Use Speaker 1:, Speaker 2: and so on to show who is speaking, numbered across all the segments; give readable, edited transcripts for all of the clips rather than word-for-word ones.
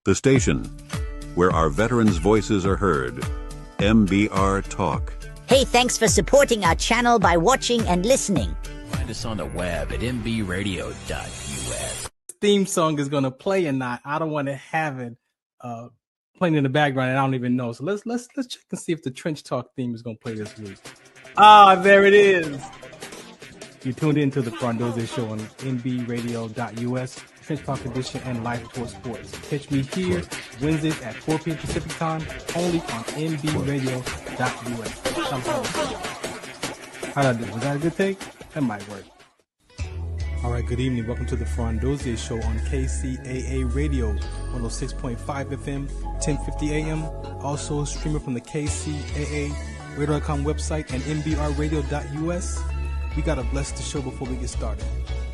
Speaker 1: The station where our veterans' voices are heard. MBR Talk.
Speaker 2: Hey, thanks for supporting our channel by watching and listening.
Speaker 3: Find us on the web at mbradio.us.
Speaker 4: Theme song is gonna play and I don't want to have it playing in the background and I don't even know. So let's check and see if the Trench Talk theme is gonna play this week. There it is. You tuned into the Farron Dozier show on nbradio.us, Trench Talk edition, and Live Tour Sports. Catch me here Wednesdays at 4 p.m. Pacific time, only on nbradio.us. How'd I do? Was that a good take? That might work. All right, good evening. Welcome to the Farron Dozier show on KCAA Radio, 106.5 FM, 1050 AM. Also streaming from the KCAA Radio.com website and nbradio.us. We gotta bless the show before we get started.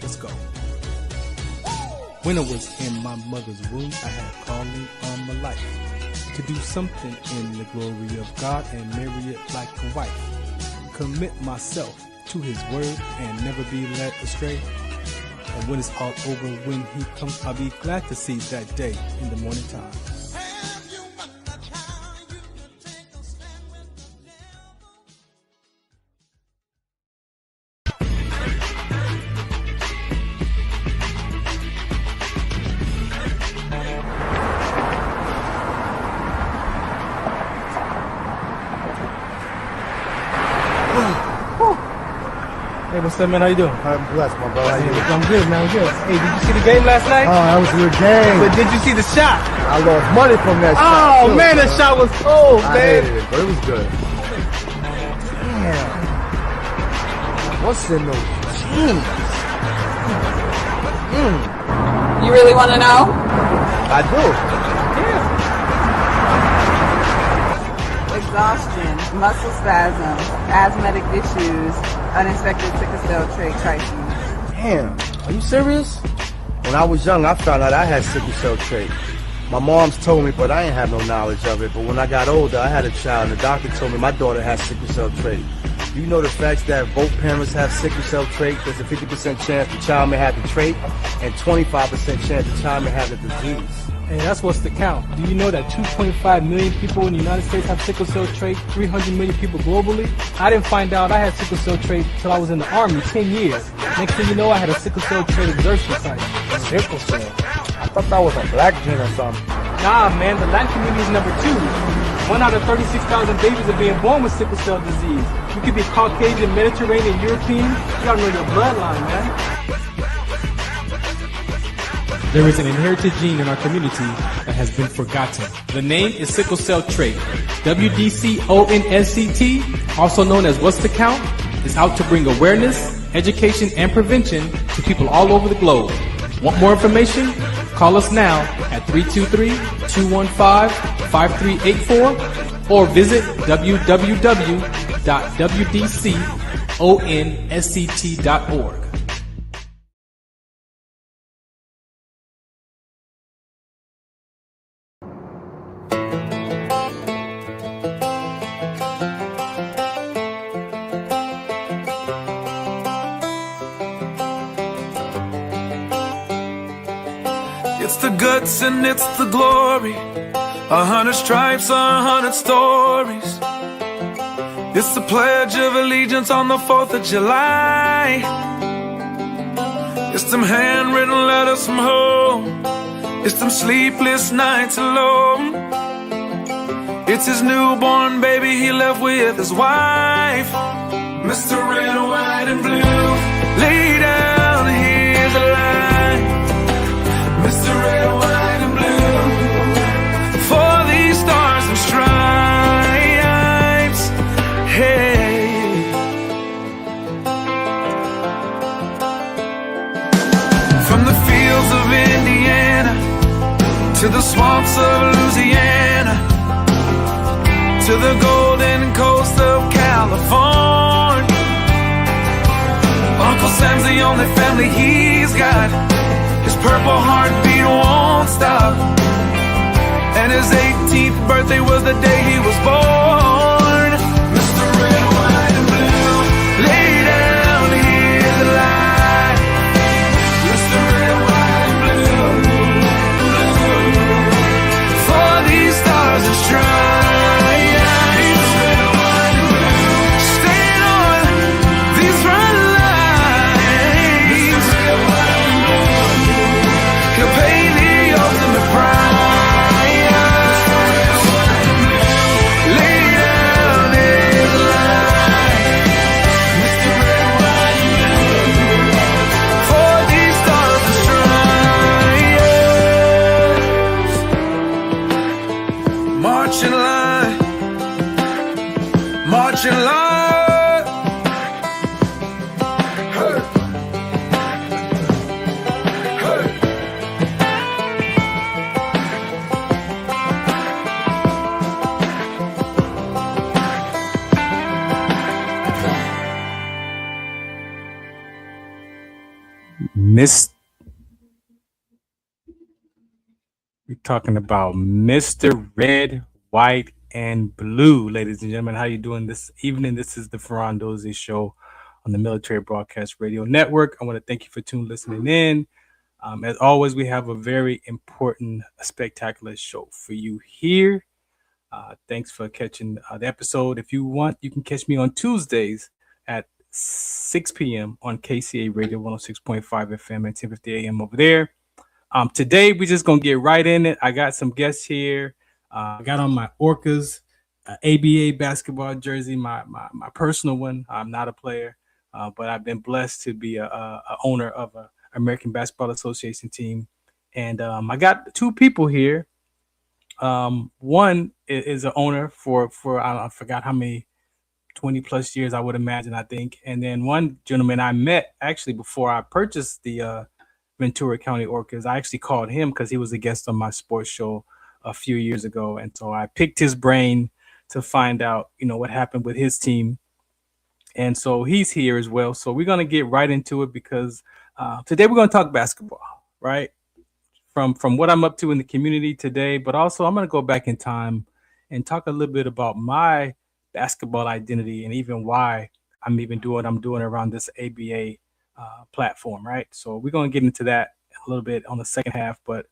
Speaker 4: Let's go. When I was in my mother's womb, I had calling on my life to do something in the glory of God and marry it like a wife. Commit myself to his word and never be led astray. And when it's all over, when he comes, I'll be glad to see that day in the morning time. Hey, what's up, man? How you doing?
Speaker 5: I'm blessed, my brother. How you doing?
Speaker 4: I'm good, man. I'm good. Hey, did you see the game last night?
Speaker 5: Oh, that was a good game.
Speaker 4: But did you see the shot?
Speaker 5: I lost money from that shot.
Speaker 4: Oh,
Speaker 5: too,
Speaker 4: man, that shot was cold,
Speaker 5: I
Speaker 4: man.
Speaker 5: hated it, but it was good. Damn. What's in those jeans?
Speaker 6: You really want to know?
Speaker 5: I do.
Speaker 6: Exhaustion, muscle spasms, asthmatic issues, unexpected sickle cell trait crises.
Speaker 5: Damn. Are you serious? When I was young, I found out I had sickle cell trait. My mom's told me, but I ain't have no knowledge of it. But when I got older, I had a child, and the doctor told me my daughter has sickle cell trait. You know the facts that both parents have sickle cell trait? There's a 50% chance the child may have the trait, and 25% chance the child may have the disease.
Speaker 4: Hey, that's what's the count. Do you know that 2.5 million people in the United States have sickle cell trait, 300 million people globally? I didn't find out I had sickle cell trait until I was in the Army, 10 years. Next thing you know, I had a sickle cell trait exertion site.
Speaker 5: Sickle cell? I thought that was a black gene or something.
Speaker 4: Nah, man, the Latin community is number 2. 1 out of 36,000 babies are being born with sickle cell disease. You could be Caucasian, Mediterranean, European. You gotta know your bloodline, man. There is an inherited gene in our community that has been forgotten. The name is sickle cell trait. WDCONSCT, also known as What's the Count, is out to bring awareness, education, and prevention to people all over the globe. Want more information? Call us now at 323-215-5384 or visit www.wdconsct.org.
Speaker 7: It's the guts and it's the glory, 100 stripes, 100 stories. It's the Pledge of Allegiance on the 4th of July. It's them handwritten letters from home. It's them sleepless nights alone. It's his newborn baby he left with his wife. Mr. Red, White, and Blue, lay down, here's a line. Mr. Red, White, and Blue, for these stars and stripes. Hey, from the fields of Indiana to the swamps of Louisiana to the golden coast of California, Uncle Sam's the only family he's got. His purple heartbeat won't stop, and his 18th birthday was the day he was born. Mr. Red, White, and Blue, lay down, here's the line. Mr. Red, White, and Blue, blue. touching light. Hey. Hey.
Speaker 4: We're talking about Mr. Red, White, and Blue, ladies and gentlemen. How you doing this evening? This is the Farron Dozier Show on the Military Broadcast Radio Network. I want to thank you for listening in. As always, we have a very important, spectacular show for you here. Thanks for catching the episode. If you want, you can catch me on Tuesdays at 6 p.m. on KCA Radio 106.5 FM and 10:50 a.m. over there. Today, we're just going to get right in it. I got some guests here. I got on my Orcas ABA basketball jersey, my personal one. I'm not a player, but I've been blessed to be a owner of an American Basketball Association team. And I got two people here. One is an owner for I forgot how many, 20 plus years, I would imagine, I think. And then one gentleman I met actually before I purchased the Ventura County Orcas. I actually called him because he was a guest on my sports show a few years ago. And so I picked his brain to find out, what happened with his team. And so he's here as well. So we're going to get right into it because today we're going to talk basketball, right? From what I'm up to in the community today, but also I'm going to go back in time and talk a little bit about my basketball identity and even why I'm even doing what I'm doing around this ABA platform, right? So we're going to get into that a little bit on the second half, but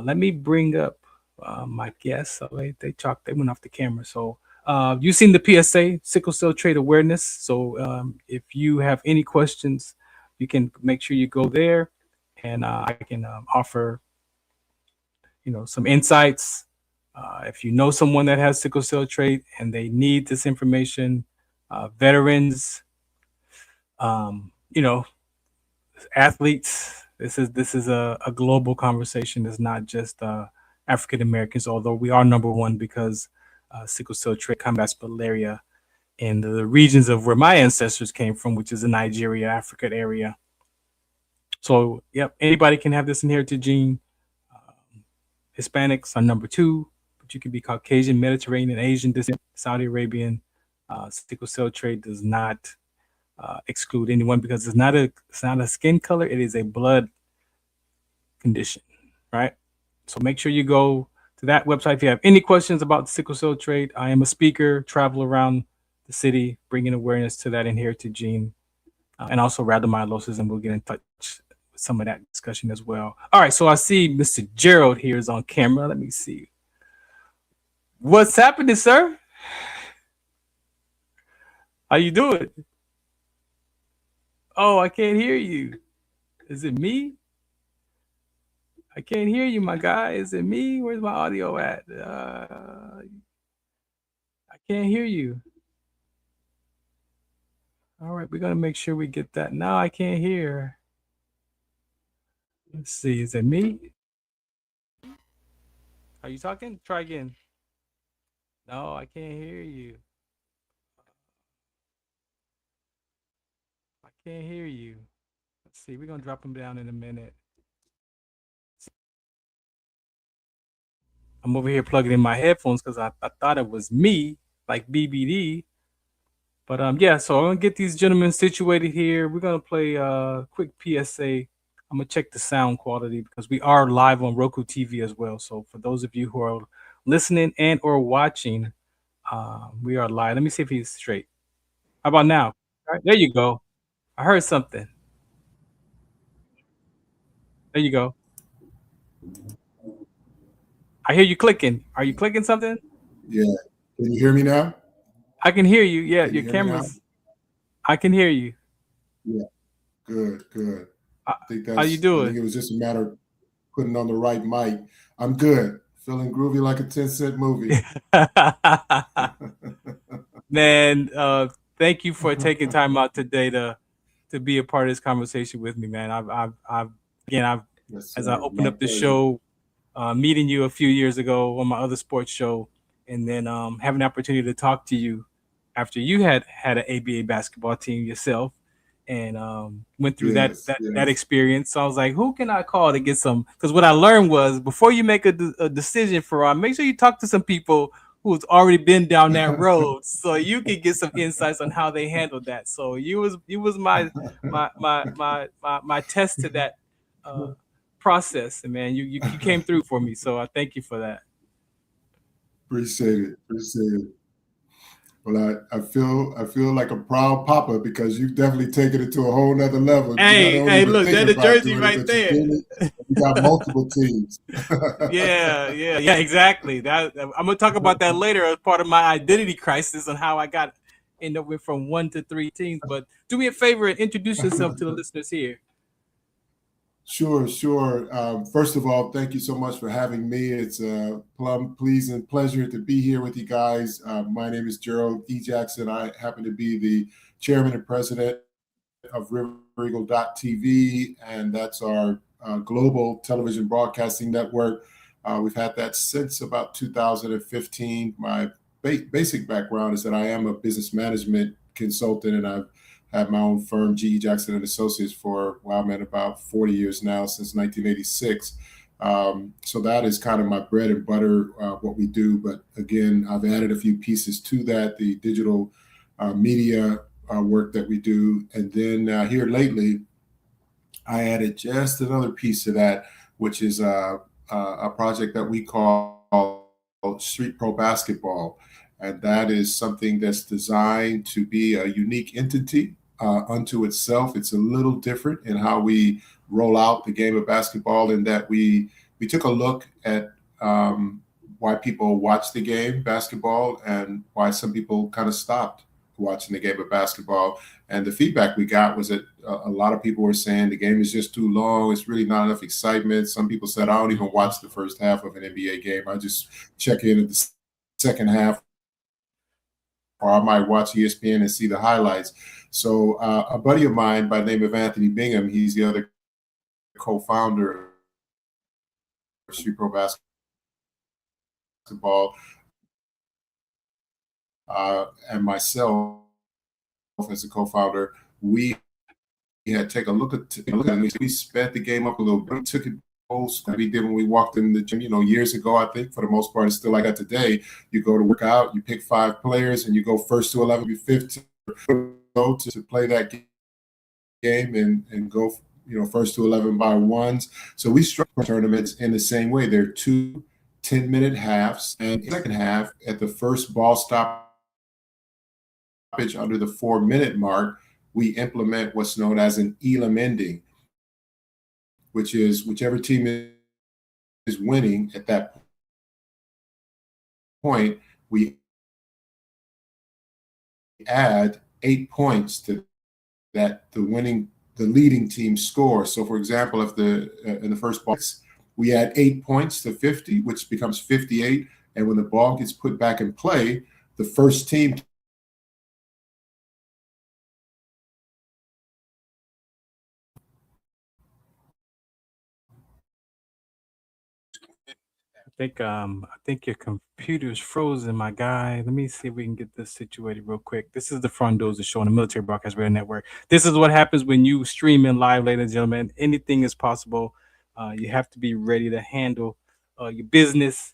Speaker 4: let me bring up my guests. So they went off the camera. So you've seen the PSA, sickle cell trait awareness. So if you have any questions, you can make sure you go there, and I can offer, some insights. If you know someone that has sickle cell trait and they need this information, veterans, athletes, this is a global conversation. It's not just African Americans, although we are number one because sickle cell trait combats malaria in the regions of where my ancestors came from, which is the Nigeria, Africa area. So, yep, anybody can have this inherited gene. Hispanics are number two, but you can be Caucasian, Mediterranean, Asian descent, Saudi Arabian. Sickle cell trait does not exclude anyone because it's not a skin color. It is a blood condition, right? So make sure you go to that website if you have any questions about the sickle cell trait. I am a speaker, travel around the city, bringing awareness to that inherited gene, and also rhabdomyolysis, and we'll get in touch with some of that discussion as well. All right, so I see Mr. Gerald here is on camera. Let me see. What's happening, sir? How you doing? Oh, I can't hear you. Is it me? I can't hear you, my guy. Is it me? Where's my audio at? I can't hear you. All right, we're going to make sure we get that. No, I can't hear. Let's see. Is it me? Are you talking? Try again. No, I can't hear you. I can't hear you. Let's see. We're going to drop them down in a minute. I'm over here plugging in my headphones because I thought it was me, like BBD. But yeah, so I'm going to get these gentlemen situated here. We're going to play a quick PSA. I'm going to check the sound quality because we are live on Roku TV as well. So for those of you who are listening and or watching, we are live. Let me see if he's straight. How about now? All right, there you go. I heard something. There you go. I hear you clicking. Are you clicking something?
Speaker 8: Yeah. Can you hear me now?
Speaker 4: I can hear you. Yeah, your camera's. I can hear you.
Speaker 8: Yeah. Good.
Speaker 4: How you doing?
Speaker 8: I think it was just a matter of putting on the right mic. I'm good. Feeling groovy like a 10-cent movie.
Speaker 4: Man, thank you for taking time out today to be a part of this conversation with me, man. As I opened up the show, meeting you a few years ago on my other sports show, and then having the opportunity to talk to you after you had an ABA basketball team yourself and went through that experience. So I was like, who can I call to get some? Because what I learned was before you make a decision, Farron, make sure you talk to some people who's already been down that road, so you can get some insights on how they handled that. So you was my test to that process, and man, you came through for me. So I thank you for that.
Speaker 8: Appreciate it. Well, I feel like a proud papa because you've definitely taken it to a whole nother level.
Speaker 4: Hey, look, there's the jersey right there.
Speaker 8: You got multiple teams.
Speaker 4: yeah, exactly. I'm gonna talk about that later as part of my identity crisis on how I ended up with from 1 to 3 teams. But do me a favor and introduce yourself to the listeners here.
Speaker 8: Sure. First of all, thank you so much for having me. It's a pleasing pleasure to be here with you guys. My name is Gerald E. Jackson. I happen to be the chairman and president of RiverEagle.tv, and that's our global television broadcasting network. We've had that since about 2015. My basic background is that I am a business management consultant, and I've had my own firm, G.E. Jackson and Associates, for about 40 years now, since 1986. So that is kind of my bread and butter, what we do. But again, I've added a few pieces to that, the digital media work that we do. And then here lately, I added just another piece to that, which is a project that we call Street Pro Basketball. And that is something that's designed to be a unique entity unto itself. It's a little different in how we roll out the game of basketball, in that we took a look at why people watch the game basketball and why some people kind of stopped watching the game of basketball. And the feedback we got was that a lot of people were saying the game is just too long. It's really not enough excitement. Some people said, I don't even watch the first half of an NBA game. I just check in at the second half, or I might watch ESPN and see the highlights. So a buddy of mine by the name of Anthony Bingham, he's the other co-founder of Street Pro Basketball, and myself as a co-founder, we had taken a look at it. We sped the game up a little bit, took it we did when we walked in the gym, years ago. I think for the most part, it's still like that today. You go to work out, you pick 5 players, and you go first to 11, be 15, to play that game and go, first to 11 by ones. So we structure tournaments in the same way. They're 2 10-minute halves, and the second half, at the first ball stoppage under the 4-minute mark, we implement what's known as an elam ending, which is whichever team is winning at that point, we add 8 points to that the leading team score. So, for example, if in the first ball, we add 8 points to 50, which becomes 58, and when the ball gets put back in play, the first team
Speaker 4: I think your computer's frozen, my guy. Let me see if we can get this situated real quick. This is the Farron Dozier Show on the Military Broadcast Radio Network. This is what happens when you stream in live, ladies and gentlemen. Anything is possible. You have to be ready to handle your business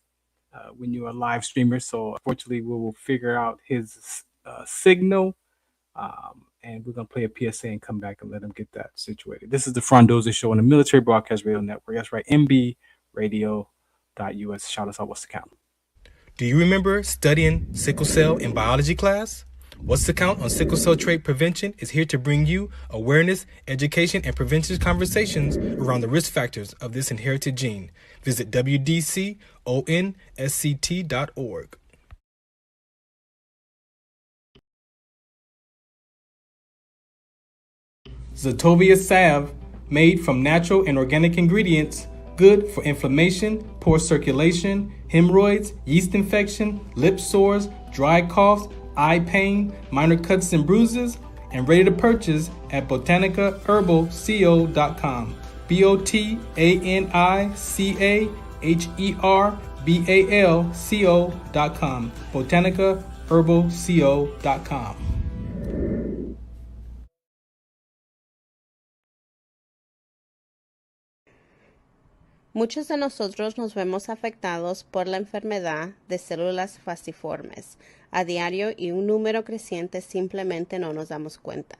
Speaker 4: when you're a live streamer. So unfortunately, we will figure out his signal, and we're going to play a PSA and come back and let him get that situated. This is the Farron Dozier Show on the Military Broadcast Radio Network. That's right, MBRadio.us. Shout us out. What's the count? Do you remember studying sickle cell in biology class? What's the count on sickle cell trait prevention is here to bring you awareness, education, and prevention conversations around the risk factors of this inherited gene. Visit WDCONSCT.org. Zetovia salve, made from natural and organic ingredients, good for inflammation, poor circulation, hemorrhoids, yeast infection, lip sores, dry coughs, eye pain, minor cuts and bruises, and ready to purchase at botanicaherbalco.com. BOTANICAHERBALCO.com. Botanica herbalco.com.
Speaker 9: Muchos de nosotros nos vemos afectados por la enfermedad de células falciformes a diario y un número creciente simplemente no nos damos cuenta.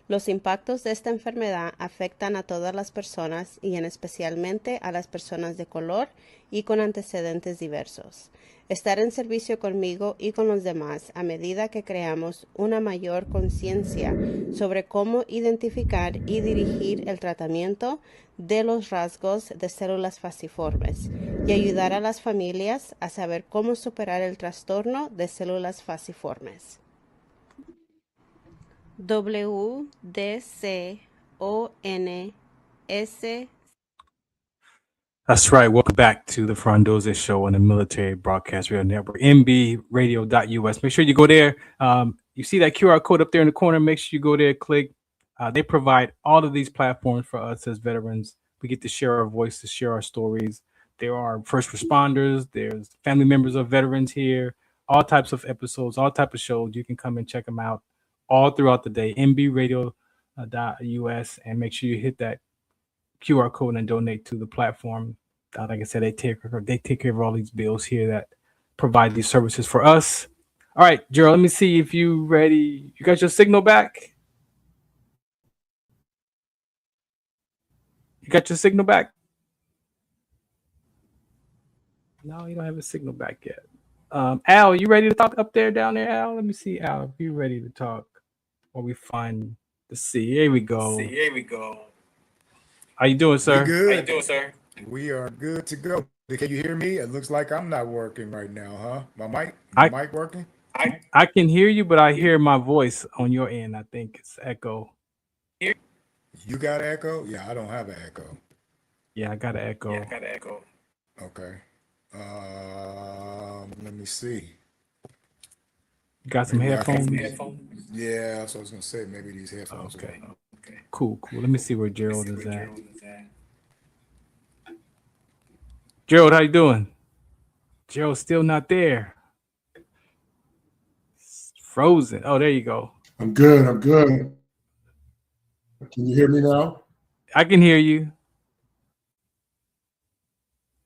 Speaker 9: Los impactos de esta enfermedad afectan a todas las personas y en especialmente a las personas de color y con antecedentes diversos. Estar en servicio conmigo y con los demás a medida que creamos una mayor conciencia sobre cómo identificar y dirigir el tratamiento de los rasgos de células falciformes y ayudar a las familias a saber cómo superar el trastorno de células falciformes. WDCONS.
Speaker 4: That's right. Welcome back to the Farron Dozier Show on the Military Broadcast Radio Network, mbradio.us. Make sure you go there. You see that QR code up there in the corner. Make sure you go there, click. They provide all of these platforms for us as veterans. We get to share our voices, share our stories. There are first responders. There's family members of veterans here. All types of episodes, all types of shows. You can come and check them out all throughout the day. mbradio.us, and make sure you hit that QR code and donate to the platform. Like I said, they take care of all these bills here that provide these services for us. All right, Gerald, let me see if you ready. You got your signal back? You got your signal back? No, you don't have a signal back yet. Al, you ready to talk up there, down there, Al? Let me see, Al, if you ready to talk. Or we find the C. Here we go. How you doing, sir?
Speaker 10: We are good to go. Can you hear me? It looks like I'm not working right now, huh? My mic working?
Speaker 4: I can hear you, but I hear my voice on your end. I think it's echo.
Speaker 10: You got echo? Yeah, I don't have an echo.
Speaker 4: Yeah, I got an echo.
Speaker 10: Okay. Let me see.
Speaker 4: You got some headphones?
Speaker 10: Yeah, that's what I was gonna say. Maybe these headphones.
Speaker 4: Okay. Cool. Let me see where Gerald is at. Gerald, how you doing? Gerald's still not there. It's frozen. Oh, there you go.
Speaker 8: I'm good. Can you hear me now?
Speaker 4: I can hear you.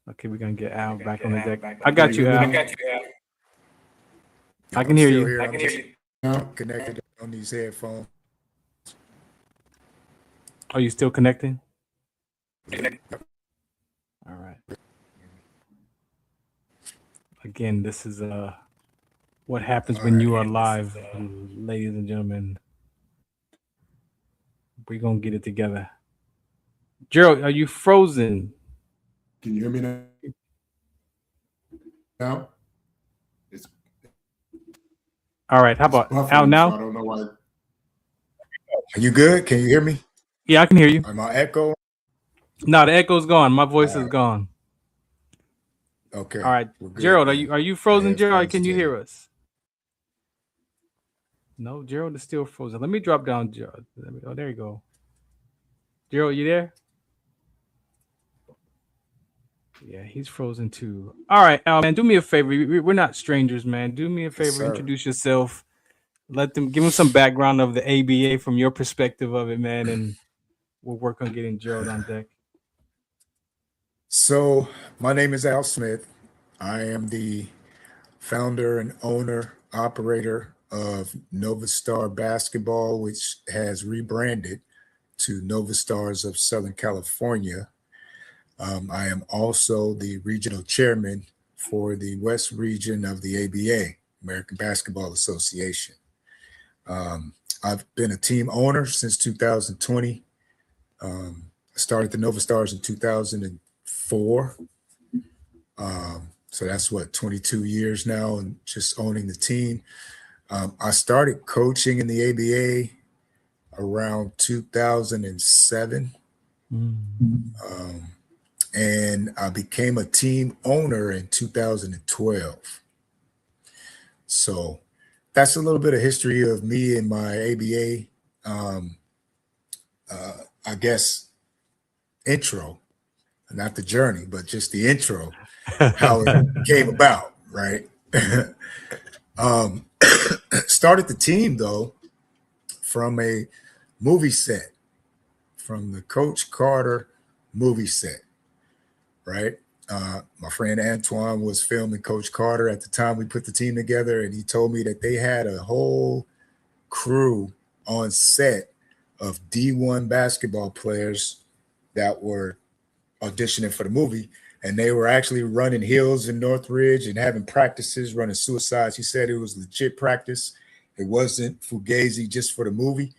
Speaker 4: Okay, we're gonna get Al back on the deck. I got you, Al. I can hear you.
Speaker 10: I'm connected on these headphones.
Speaker 4: Are you still connecting? All right. Again, this is what happens when you are live, ladies and gentlemen. We're gonna get it together. Gerald, are you frozen?
Speaker 8: Can you hear me now?
Speaker 4: All right. How about Al now?
Speaker 8: So I don't know why.
Speaker 10: Are you good? Can you hear me?
Speaker 4: Yeah, I can hear you.
Speaker 10: Am I echo?
Speaker 4: No, the echo's gone. My voice is gone.
Speaker 10: Okay.
Speaker 4: All right. Gerald, are you frozen, Gerald? Can you hear us? No, Gerald is still frozen. Let me drop down Gerald. Oh, there you go. Gerald, you there? Yeah, he's frozen too. All right, Al, man, do me a favor. We're not strangers, man. Do me a favor. Yes, introduce yourself. Give them some background of the ABA from your perspective of it, man, and we'll work on getting Gerald on deck.
Speaker 10: So my name is Al Smith. I am the founder and owner, operator of NovaStar Basketball, which has rebranded to NovaStars of Southern California. I am also the regional chairman for the West region of the ABA, American Basketball Association. I've been a team owner since 2020. I started the NovaStars in 2004. So that's 22 years now, and just owning the team. I started coaching in the ABA around 2007. And I became a team owner in 2012. So that's a little bit of history of me and my ABA, I guess, intro, not the journey, but just the intro, how it came about, right? Started the team though from a movie set, from the Coach Carter movie set, right? My friend Antoine was filming Coach Carter at the time we put the team together, and he told me that they had a whole crew on set of D1 basketball players that were auditioning for the movie, and they were actually running hills in Northridge and having practices, running suicides. He said it was legit practice. It wasn't fugazi just for the movie,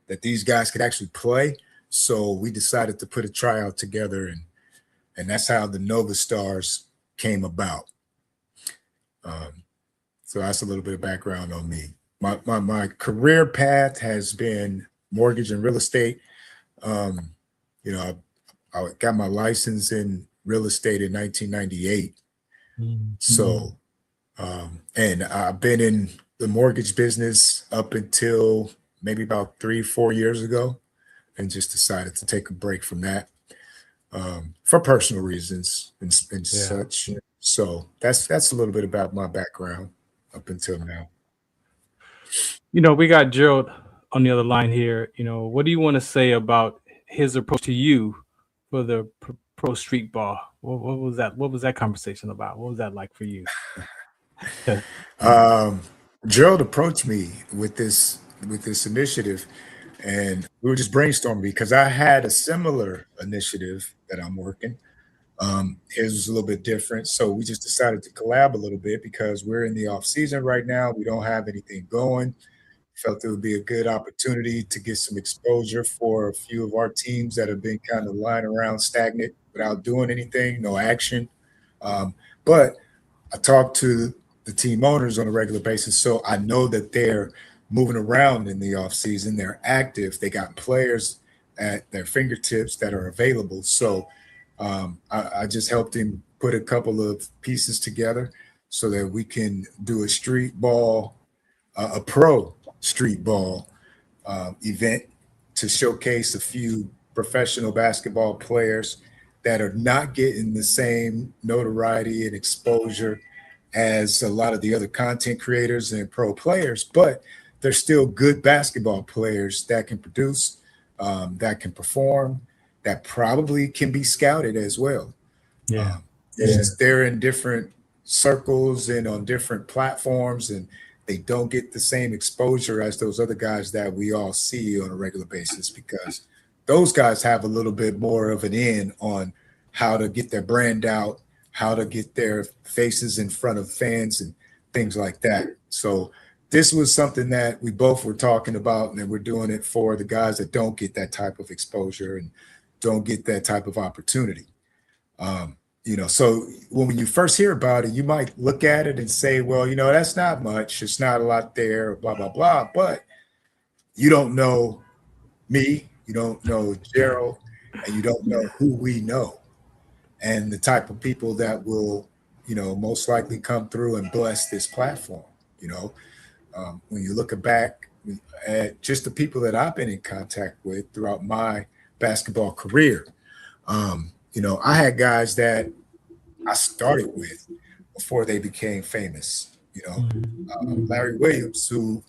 Speaker 10: that these guys could actually play. So we decided to put a tryout together, and that's how the NovaStars came about. So that's a little bit of background on me. My career path has been mortgage and real estate. You know, I got my license in real estate in 1998. So, and I've been in the mortgage business up until maybe about 3-4 years ago, and just decided to take a break from that for personal reasons and such. So that's a little bit about my background up until now.
Speaker 4: You know, we got Gerald on the other line here. You know, what do you want to say about his approach to you for the pro street ball? What was that? What was that conversation about? What was that like for you?
Speaker 10: Gerald approached me with this initiative, and we were just brainstorming because I had a similar initiative that I'm working. His was a little bit different, so we just decided to collab a little bit because we're in the off season right now. We don't have anything going. Felt it would be a good opportunity to get some exposure for a few of our teams that have been kind of lying around stagnant without doing anything, no action. But I talk to the team owners on a regular basis, so I know that they're moving around in the off season. They're active. They got players at their fingertips that are available. So I just helped him put a couple of pieces together so that we can do a street ball, a pro street ball event to showcase a few professional basketball players that are not getting the same notoriety and exposure as a lot of the other content creators and pro players, but they're still good basketball players that can produce, that can perform, that probably can be scouted as well. They're in different circles and on different platforms, and they don't get the same exposure as those other guys that we all see on a regular basis, because those guys have a little bit more of an in on how to get their brand out, how to get their faces in front of fans and things like that. So this was something that we both were talking about, and we're doing it for the guys that don't get that type of exposure and don't get that type of opportunity. You know, so when you first hear about it, you might look at it and say, well, you know, that's not much. It's not a lot there, blah, blah, blah. But you don't know me, you don't know Gerald, and you don't know who we know and the type of people that will, you know, most likely come through and bless this platform. You know, when you look back at just the people that I've been in contact with throughout my basketball career, you know, I had guys that I started with before they became famous. You know, Larry Williams, who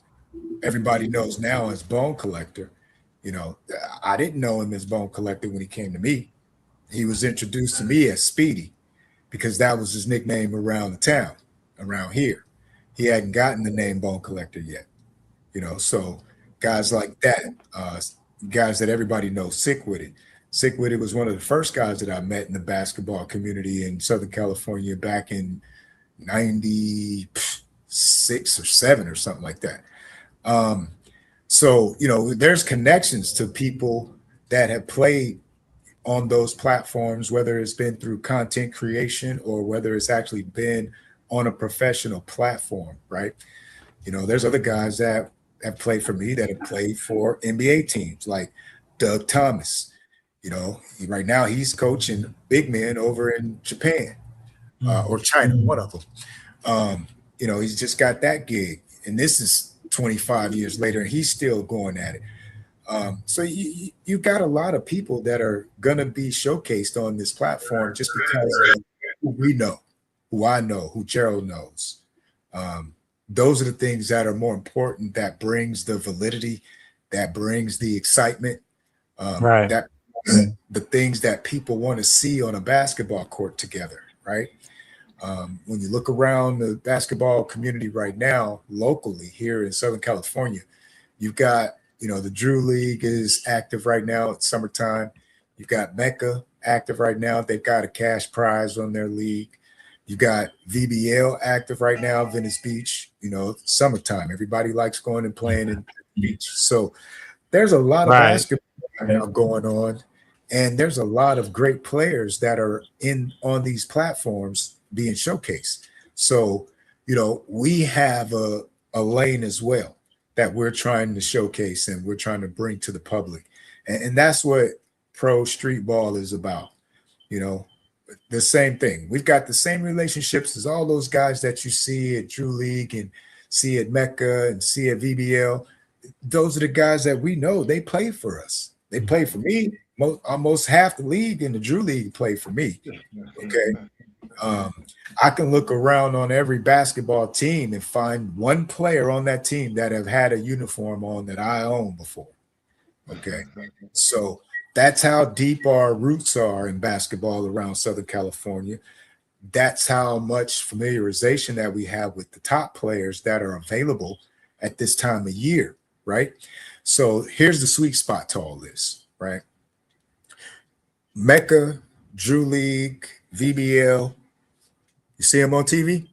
Speaker 10: everybody knows now as Bone Collector. You know, I didn't know him as Bone Collector when he came to me. He was introduced to me as Speedy because that was his nickname around the town, around here. He hadn't gotten the name Bone Collector yet. You know, so guys like that, guys that everybody knows, Sick With It. Sick With It was one of the first guys that I met in the basketball community in Southern California back in 96 or 7 or something like that. So, you know, there's connections to people that have played on those platforms, whether it's been through content creation or whether it's actually been on a professional platform, right? You know, there's other guys that have played for me that have played for NBA teams like Doug Thomas. You know, right now he's coaching big men over in Japan or China, one of them. You know, he's just got that gig. And this is 25 years later, and he's still going at it. So you got a lot of people that are going to be showcased on this platform just because of who we know, who I know, who Gerald knows. those are the things that are more important, that brings the validity, that brings the excitement,
Speaker 4: Right.
Speaker 10: that the things that people want to see on a basketball court together, right? When you look around the basketball community right now, locally here in Southern California, you've got, the Drew League is active right now. It's summertime. You've got Mecca active right now. They've got a cash prize on their league. You got VBL active right now, Venice Beach, summertime. Everybody likes going and playing in the beach. So there's a lot of basketball right now going on, and there's a lot of great players that are on these platforms being showcased. So, we have a lane as well that we're trying to showcase and we're trying to bring to the public. And that's what pro street ball is about. The same thing. We've got the same relationships as all those guys that you see at Drew League and see at Mecca and see at VBL. Those are the guys that we know. They play for us. They play for me. Almost half the league in the Drew League play for me. Okay. I can look around on every basketball team and find one player on that team that have had a uniform on that I own before. Okay. So that's how deep our roots are in basketball around Southern California. That's how much familiarization that we have with the top players that are available at this time of year, right? So here's the sweet spot to all this, right? Mecca, Drew League, VBL. You see them on TV?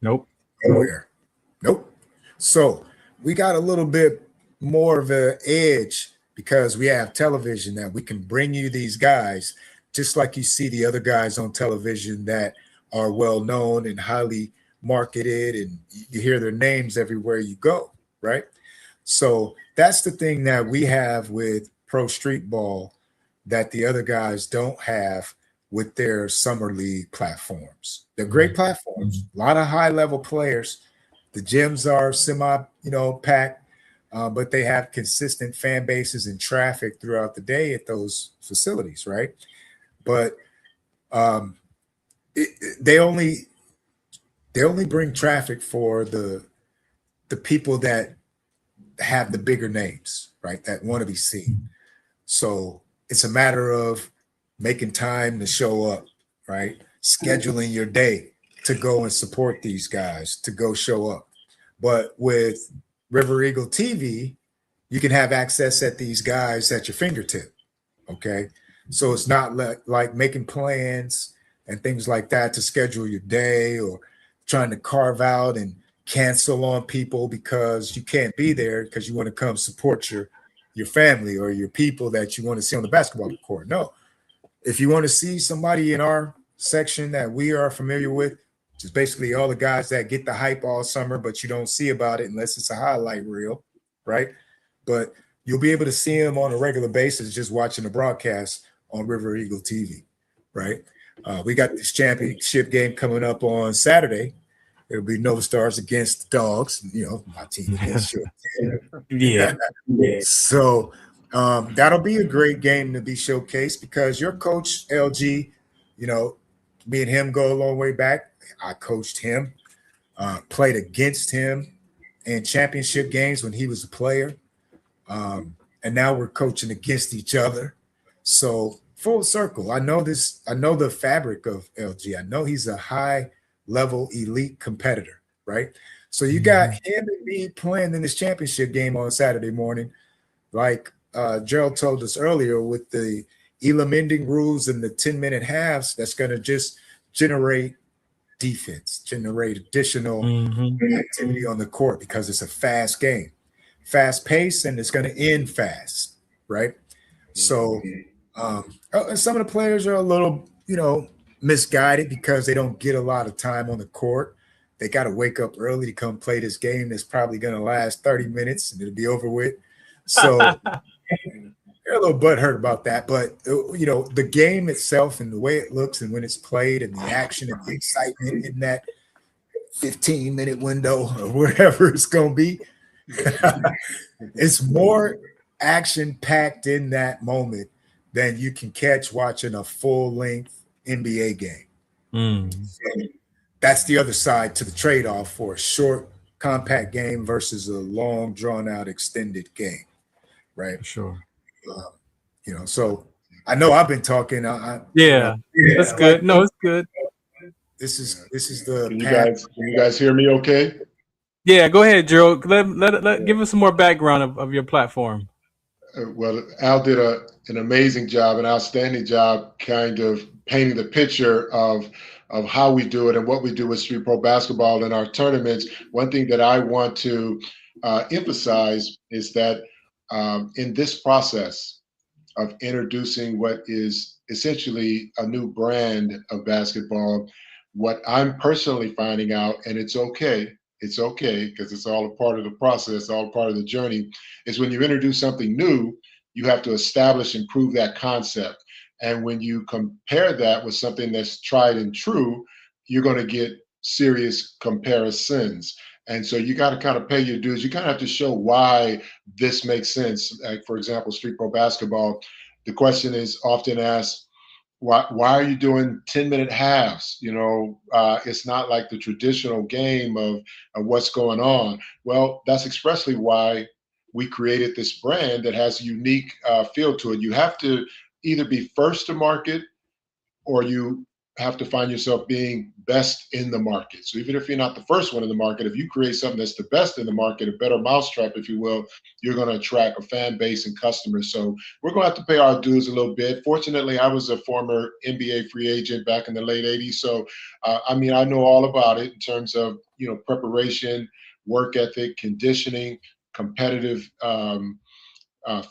Speaker 4: Nope.
Speaker 10: Nowhere. Nope. So we got a little bit more of an edge because we have television that we can bring you these guys, just like you see the other guys on television that are well known and highly marketed, and you hear their names everywhere you go, right? So that's the thing that we have with pro street ball that the other guys don't have with their summer league platforms. They're great platforms, a lot of high level players. The gyms are semi, packed, but they have consistent fan bases and traffic throughout the day at those facilities, right? But they only bring traffic for the people that have the bigger names, right? That want to be seen. So it's a matter of making time to show up, right? Scheduling your day to go and support these guys, to go show up. But with River Eagle TV, you can have access at these guys at your fingertip, okay? So it's not like making plans and things like that to schedule your day, or trying to carve out and cancel on people because you can't be there because you want to come support your family or your people that you want to see on the basketball court. No. If you want to see somebody in our section that we are familiar with, which is basically all the guys that get the hype all summer, but you don't see about it unless it's a highlight reel, right? But you'll be able to see them on a regular basis just watching the broadcast on River Eagle TV, right? We got this championship game coming up on Saturday. It'll be NovaStars against the Dawgs, my team against your team.
Speaker 4: Yeah.
Speaker 10: So that'll be a great game to be showcased because your coach, LG, me and him go a long way back. I coached him, played against him in championship games when he was a player. And now we're coaching against each other. So full circle. I know the fabric of LG. I know he's a high level elite competitor, right? So you got him and me playing in this championship game on Saturday morning, like Gerald told us earlier, with the Elam ending rules and the 10-minute halves. That's going to just generate defense, generate additional activity on the court because it's a fast game, fast pace, and it's going to end fast, right? So some of the players are a little, misguided because they don't get a lot of time on the court. They got to wake up early to come play this game that's probably going to last 30 minutes and it'll be over with. So they're a little butthurt about that. But, the game itself and the way it looks and when it's played and the action and the excitement in that 15-minute window or wherever it's going to be, it's more action-packed in that moment than you can catch watching a full-length NBA game. So that's the other side to the trade-off for a short, compact game versus a long, drawn-out, extended game, right?
Speaker 4: Sure.
Speaker 10: You know, so I know I've been talking.
Speaker 4: Yeah, that's good. No, it's good.
Speaker 10: This is the
Speaker 8: Can you guys hear me okay?
Speaker 4: Yeah, go ahead, Gerald. Give us some more background of your platform.
Speaker 8: Well, Al did an amazing job, an outstanding job, kind of painting the picture of how we do it and what we do with Street Pro Basketball in our tournaments. One thing that I want to emphasize is that in this process of introducing what is essentially a new brand of basketball, what I'm personally finding out, and it's okay because it's all a part of the process, all part of the journey, is when you introduce something new, you have to establish and prove that concept. And when you compare that with something that's tried and true, you're going to get serious comparisons. And so you got to kind of pay your dues. You kind of have to show why this makes sense. Like, for example, Street Pro Basketball, the question is often asked, why are you doing 10-minute halves? You know, it's not like the traditional game of what's going on. Well, that's expressly why we created this brand that has a unique feel to it. You have to either be first to market, or you have to find yourself being best in the market. So even if you're not the first one in the market, if you create something that's the best in the market, a better mousetrap, if you will, you're going to attract a fan base and customers. So we're going to have to pay our dues a little bit. Fortunately, I was a former NBA free agent back in the late 80s. So, I mean, I know all about it in terms of, you know, preparation, work ethic, conditioning, competitive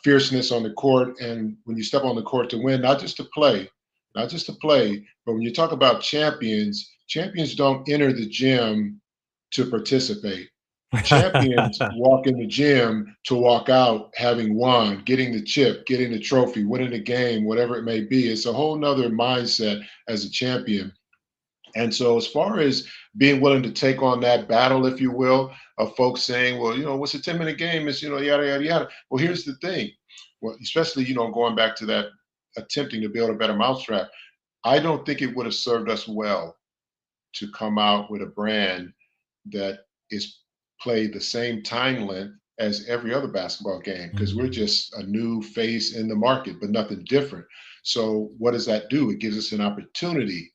Speaker 8: fierceness on the court. And when you step on the court to win, not just to play, but when you talk about champions don't enter the gym to participate. Champions walk in the gym to walk out having won, getting the chip, getting the trophy, winning the game, whatever it may be. It's a whole nother mindset as a champion. And so as far as being willing to take on that battle, if you will, of folks saying, well, you know, what's a 10-minute game? Is, you know, yada, yada, yada. Well, here's the thing. Well, especially, you know, going back to that attempting to build a better mousetrap, I don't think it would have served us well to come out with a brand that is played the same time length as every other basketball game, because we're just a new face in the market, but nothing different. So what does that do? It gives us an opportunity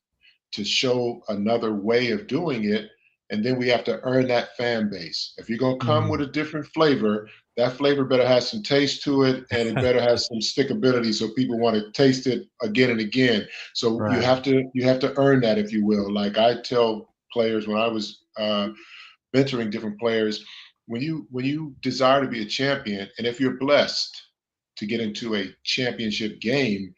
Speaker 8: to show another way of doing it. And then we have to earn that fan base. If you're going to come with a different flavor, that flavor better have some taste to it, and it better have some stickability so people want to taste it again and again. So you have to earn that, if you will. Like I tell players when I was mentoring different players, when you desire to be a champion, and if you're blessed to get into a championship game,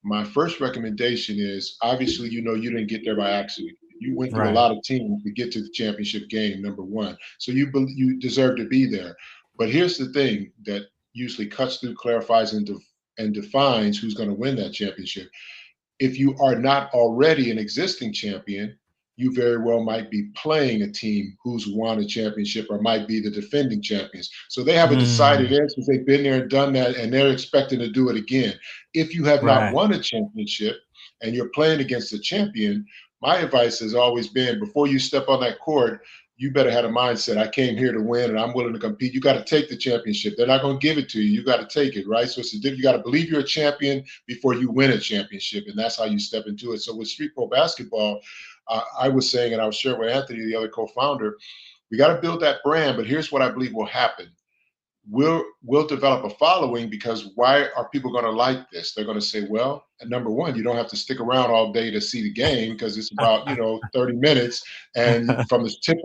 Speaker 8: my first recommendation is, obviously, you know, you didn't get there by accident. You went through a lot of teams to get to the championship game, number one. So you deserve to be there. But here's the thing that usually cuts through, clarifies, and defines who's going to win that championship. If you are not already an existing champion, you very well might be playing a team who's won a championship or might be the defending champions. So they have a decided edge because they've been there and done that, and they're expecting to do it again. If you have not won a championship and you're playing against a champion, my advice has always been, before you step on that court, you better have a mindset, I came here to win and I'm willing to compete. You got to take the championship. They're not going to give it to you. You got to take it, right? So you got to believe you're a champion before you win a championship, and that's how you step into it. So with Street Pro Basketball, I was saying, and I was sharing with Anthony, the other co-founder, we got to build that brand, but here's what I believe will happen. We'll develop a following, because why are people going to like this? They're going to say, well, number one, you don't have to stick around all day to see the game, because it's about 30 minutes, and from the tip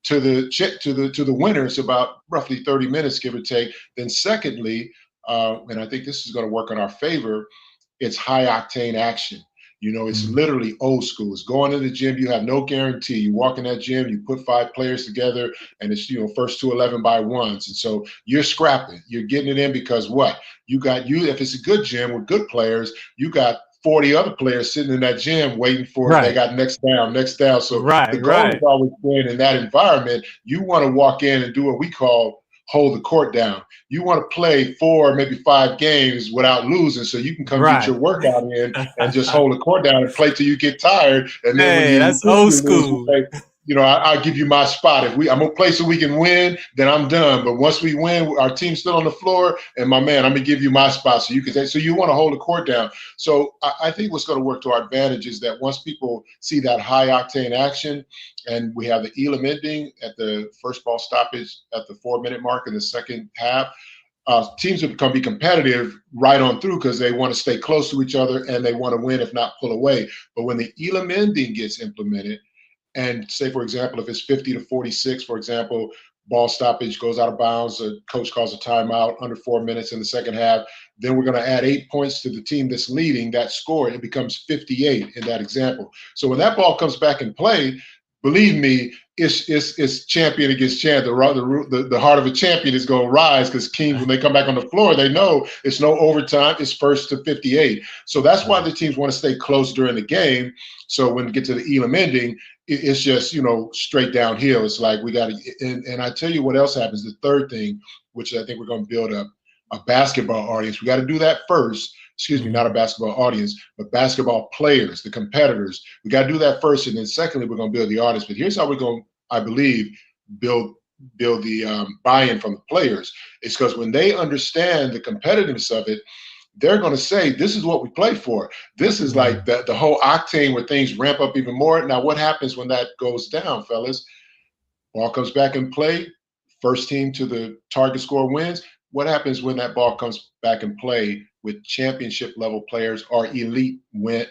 Speaker 8: to the winner, it's about roughly 30 minutes, give or take. Then secondly, and I think this is going to work in our favor, it's high octane action. You know, it's literally old school. It's going to the gym. You have no guarantee. You walk in that gym, you put 5 players together, and it's, first to 11 by ones. And so you're scrapping. You're getting it in because what? If it's a good gym with good players, you got 40 other players sitting in that gym waiting for it. They got next down. So the goal is always been, in that environment, you want to walk in and do what we call hold the court down. You want to play 4, maybe 5 games without losing, so you can come get your workout in and just hold the court down and play till you get tired. And then when
Speaker 4: that's old school.
Speaker 8: Lose, you know, I'll give you my spot. If I'm gonna play so we can win, then I'm done. But once we win, our team's still on the floor, and my man, I'm gonna give you my spot so you can take. So you want to hold the court down. So I think what's going to work to our advantage is that once people see that high octane action, and we have the Elam ending at the first ball stoppage at the 4-minute mark in the second half, teams are going to be competitive right on through because they want to stay close to each other and they want to win, if not pull away. But when the Elam ending gets implemented, and say, for example, if it's 50-46, for example, ball stoppage goes out of bounds, the coach calls a timeout under 4 minutes in the second half, then we're going to add 8 points to the team that's leading that score. It becomes 58 in that example. So when that ball comes back in play, believe me, it's champion against champion. The heart of a champion is going to rise because teams, when they come back on the floor, they know it's no overtime. It's first to 58. So that's why the teams want to stay close during the game. So when we get to the Elam ending, it's just, you know, straight downhill. It's like we got to, and I tell you what else happens. The third thing, which I think we're going to build up a basketball audience. We got to do that first. Excuse me, not a basketball audience, but basketball players, the competitors. We got to do that first, and then secondly, we're going to build the audience. But here's how we're going to, I believe, build the buy-in from the players. It's because when they understand the competitiveness of it, they're going to say, this is what we play for. This is like the whole octane where things ramp up even more. Now, what happens when that goes down, fellas? Ball comes back in play. First team to the target score wins. What happens when that ball comes back in play with championship level players or elite women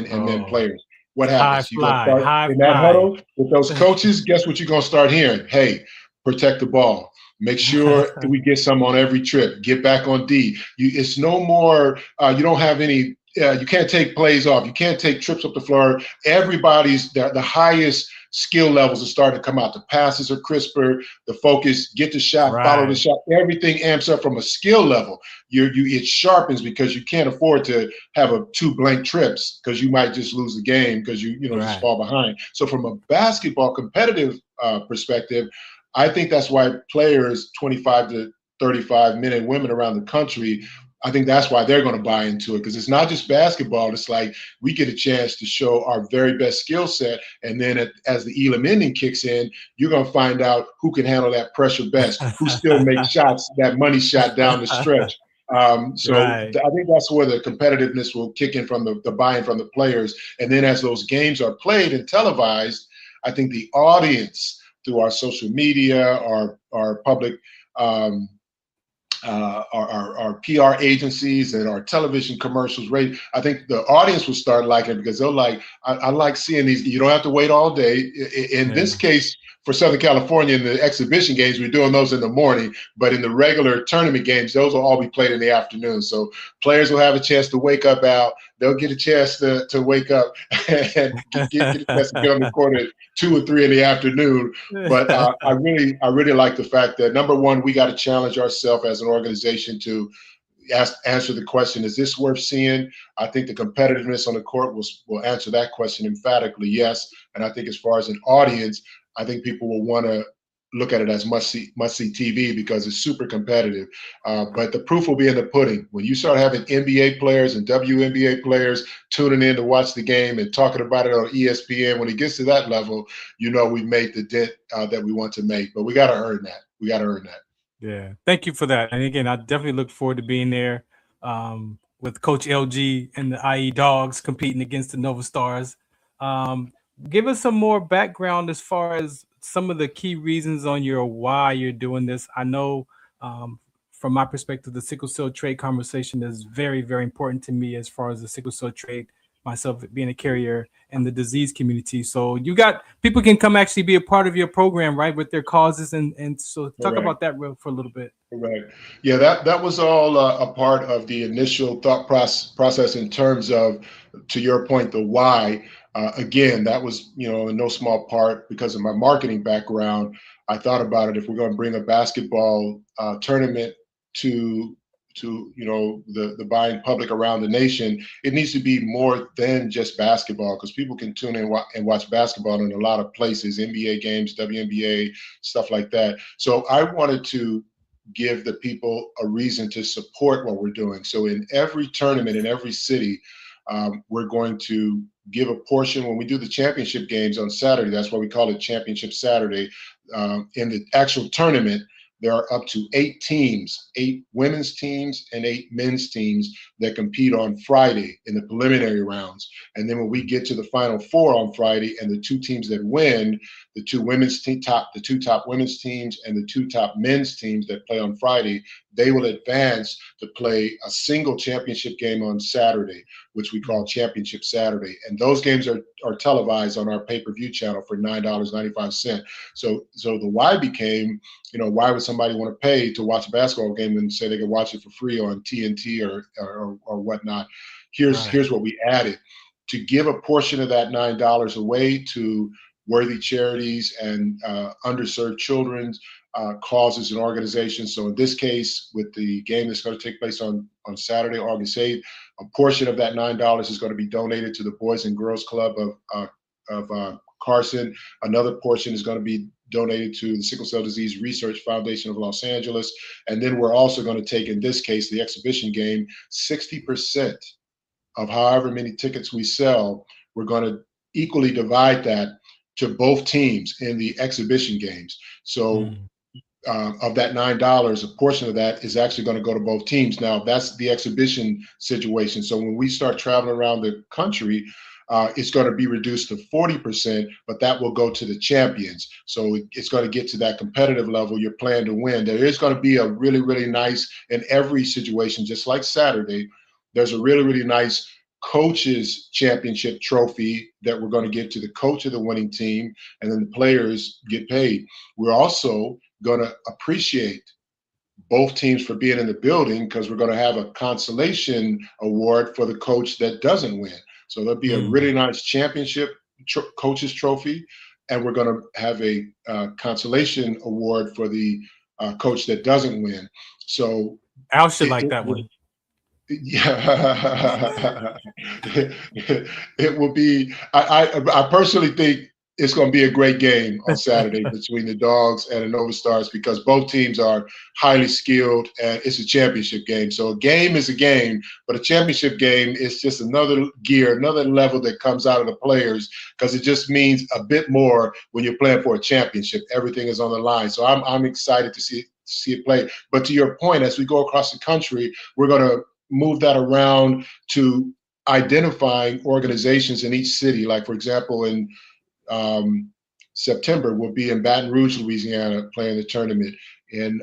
Speaker 8: and men players? What happens? You're going to start in that huddle with those coaches. Guess what you're going to start hearing? Hey, protect the ball. Make sure that we get some on every trip. Get back on D. It's no more, you don't have any, you can't take plays off. You can't take trips up the floor. Everybody's, the highest skill levels are starting to come out. The passes are crisper, the focus, get the shot, follow the shot. Everything amps up from a skill level. It sharpens because you can't afford to have 2 blank trips because you might just lose the game because you just fall behind. So from a basketball competitive perspective, I think that's why players 25 to 35 men and women around the country, I think that's why they're going to buy into it, because it's not just basketball. It's like we get a chance to show our very best skill set, and then as the Elam ending kicks in, you're going to find out who can handle that pressure best, who still makes shots, that money shot down the stretch. I think that's where the competitiveness will kick in from the buy-in from the players. And then as those games are played and televised, I think the audience through our social media, our public, our PR agencies and our television commercials, I think the audience will start liking it because they'll like, I like seeing these. You don't have to wait all day. In this case, for Southern California, in the exhibition games, we're doing those in the morning, but in the regular tournament games, those will all be played in the afternoon. So players will have a chance to wake up out. They'll get a chance to wake up and get a chance to get on the court at 2 or 3 in the afternoon. But I really like the fact that, number one, we got to challenge ourselves as an organization to answer the question, is this worth seeing? I think the competitiveness on the court will answer that question emphatically, yes. And I think as far as an audience, I think people will want to look at it as must-see TV because it's super competitive. But the proof will be in the pudding. When you start having NBA players and WNBA players tuning in to watch the game and talking about it on ESPN, when it gets to that level, you know we've made the dent that we want to make. But we got to earn that. We got to earn that.
Speaker 4: Yeah, thank you for that. And again, I definitely look forward to being there with Coach LG and the IE Dawgs competing against the NovaStars. Give us some more background as far as some of the key reasons on your why you're doing this. I know from my perspective, the sickle cell trait conversation is very, very important to me as far as the sickle cell trait, myself being a carrier and the disease community. So you got people can come actually be a part of your program, right, with their causes. And so talk about that for a little bit.
Speaker 8: Right. Yeah, that was all a part of the initial thought process in terms of, to your point, the why. Again, that was, in no small part because of my marketing background. I thought about it. If we're going to bring a basketball tournament to the buying public around the nation, it needs to be more than just basketball, because people can tune in and watch basketball in a lot of places, NBA games, WNBA, stuff like that. So I wanted to give the people a reason to support what we're doing. So in every tournament, in every city, we're going to give a portion. When we do the championship games on Saturday, that's why we call it Championship Saturday. In the actual tournament, there are up to 8 teams, 8 women's teams and 8 men's teams that compete on Friday in the preliminary rounds. And then when we get to the Final Four on Friday, and the 2 teams that win, the 2 top women's teams and the 2 top men's teams that play on Friday, they will advance to play a single championship game on Saturday, which we call Championship Saturday. And those games are televised on our pay-per-view channel for $9.95. So the why became, why would somebody want to pay to watch a basketball game and say they could watch it for free on TNT or whatnot? Here's what we added. To give a portion of that $9 away to worthy charities and underserved children's causes and organizations. So in this case, with the game that's going to take place on Saturday, August 8th, a portion of that $9 is going to be donated to the Boys and Girls Club of Carson. Another portion is going to be donated to the Sickle Cell Disease Research Foundation of Los Angeles. And then we're also going to take, in this case, the exhibition game, 60% of however many tickets we sell, we're going to equally divide that to both teams in the exhibition games. So of that $9, a portion of that is actually going to go to both teams. Now, that's the exhibition situation. So when we start traveling around the country, it's going to be reduced to 40%, but that will go to the champions. So it's going to get to that competitive level you're playing to win. There is going to be a really, really nice, in every situation, just like Saturday, there's a really, really nice coaches championship trophy that we're going to give to the coach of the winning team, and then the players get paid. We're also going to appreciate both teams for being in the building, because we're going to have a consolation award for the coach that doesn't win. So there'll be a really nice championship coaches trophy, and we're going to have a consolation award for the coach that doesn't win. So
Speaker 4: Al should like that one.
Speaker 8: Yeah, it will be. I personally think it's going to be a great game on Saturday between the Dawgs and the NovaStars, because both teams are highly skilled, and it's a championship game. So a game is a game, but a championship game is just another gear, another level that comes out of the players, because it just means a bit more when you're playing for a championship. Everything is on the line. So I'm excited to see it play. But to your point, as we go across the country, we're going to move that around to identifying organizations in each city. Like, for example, in September, we'll be in Baton Rouge, Louisiana, playing the tournament. In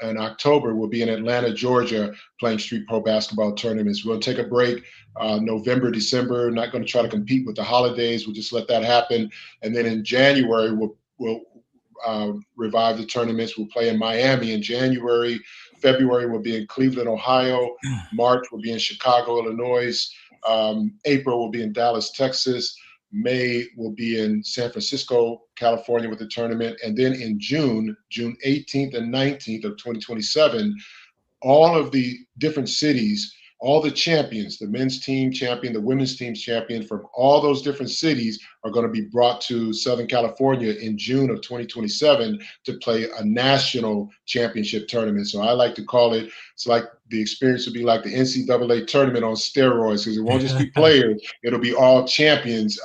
Speaker 8: October, we'll be in Atlanta, Georgia, playing street pro basketball tournaments. We'll take a break November, December, not going to try to compete with the holidays. We'll just let that happen. And then in January, we'll revive the tournaments. We'll play in Miami in January. February will be in Cleveland, Ohio. March will be in Chicago, Illinois. April will be in Dallas, Texas. May will be in San Francisco, California with the tournament. And then in June 18th and 19th of 2027, all of the different cities, all the champions, the men's team champion, the women's team champion from all those different cities are going to be brought to Southern California in June of 2027 to play a national championship tournament. So I like to call it, it's like the experience will be like the NCAA tournament on steroids, because it won't just be players, it'll be all champions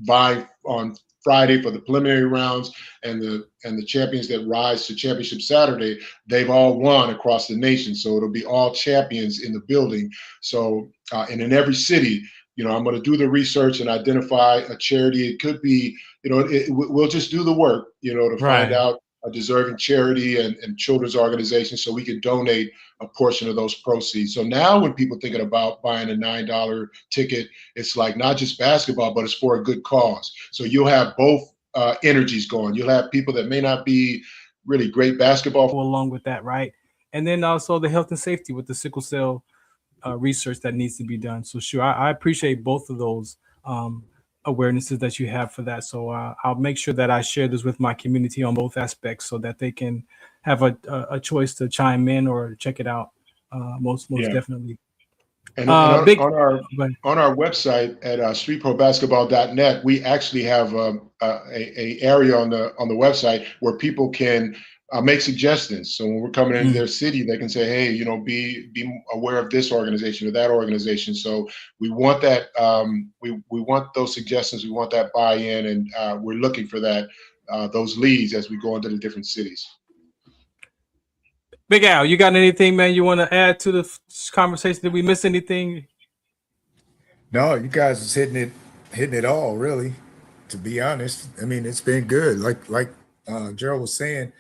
Speaker 8: vying on Friday for the preliminary rounds, and the champions that rise to Championship Saturday, they've all won across the nation. So it'll be all champions in the building. So and in every city, I'm going to do the research and identify a charity. It could be, we'll just do the work, to find out a deserving charity and children's organization, so we can donate a portion of those proceeds. So now when people thinking about buying a $9 ticket, it's like not just basketball, but it's for a good cause. So you'll have both energies going. You'll have people that may not be really great basketball.
Speaker 4: Along with that, right? And then also the health and safety with the sickle cell research that needs to be done. So sure, I appreciate both of those awarenesses that you have for that. So I'll make sure that I share this with my community on both aspects, so that they can have a choice to chime in or check it out. Most definitely.
Speaker 8: And on our website at streetprobasketball.net, we actually have a area on the website where people can make suggestions. So when we're coming into their city, they can say, hey, you know, be aware of this organization or that organization. So we want that, we want those suggestions, we want that buy-in, and we're looking for that, those leads as we go into the different cities.
Speaker 4: Big Al, you got anything, man, you want to add to the conversation? Did we miss anything?
Speaker 10: No, you guys is hitting it all, really, to be honest. I mean, it's been good. Like Gerald was saying,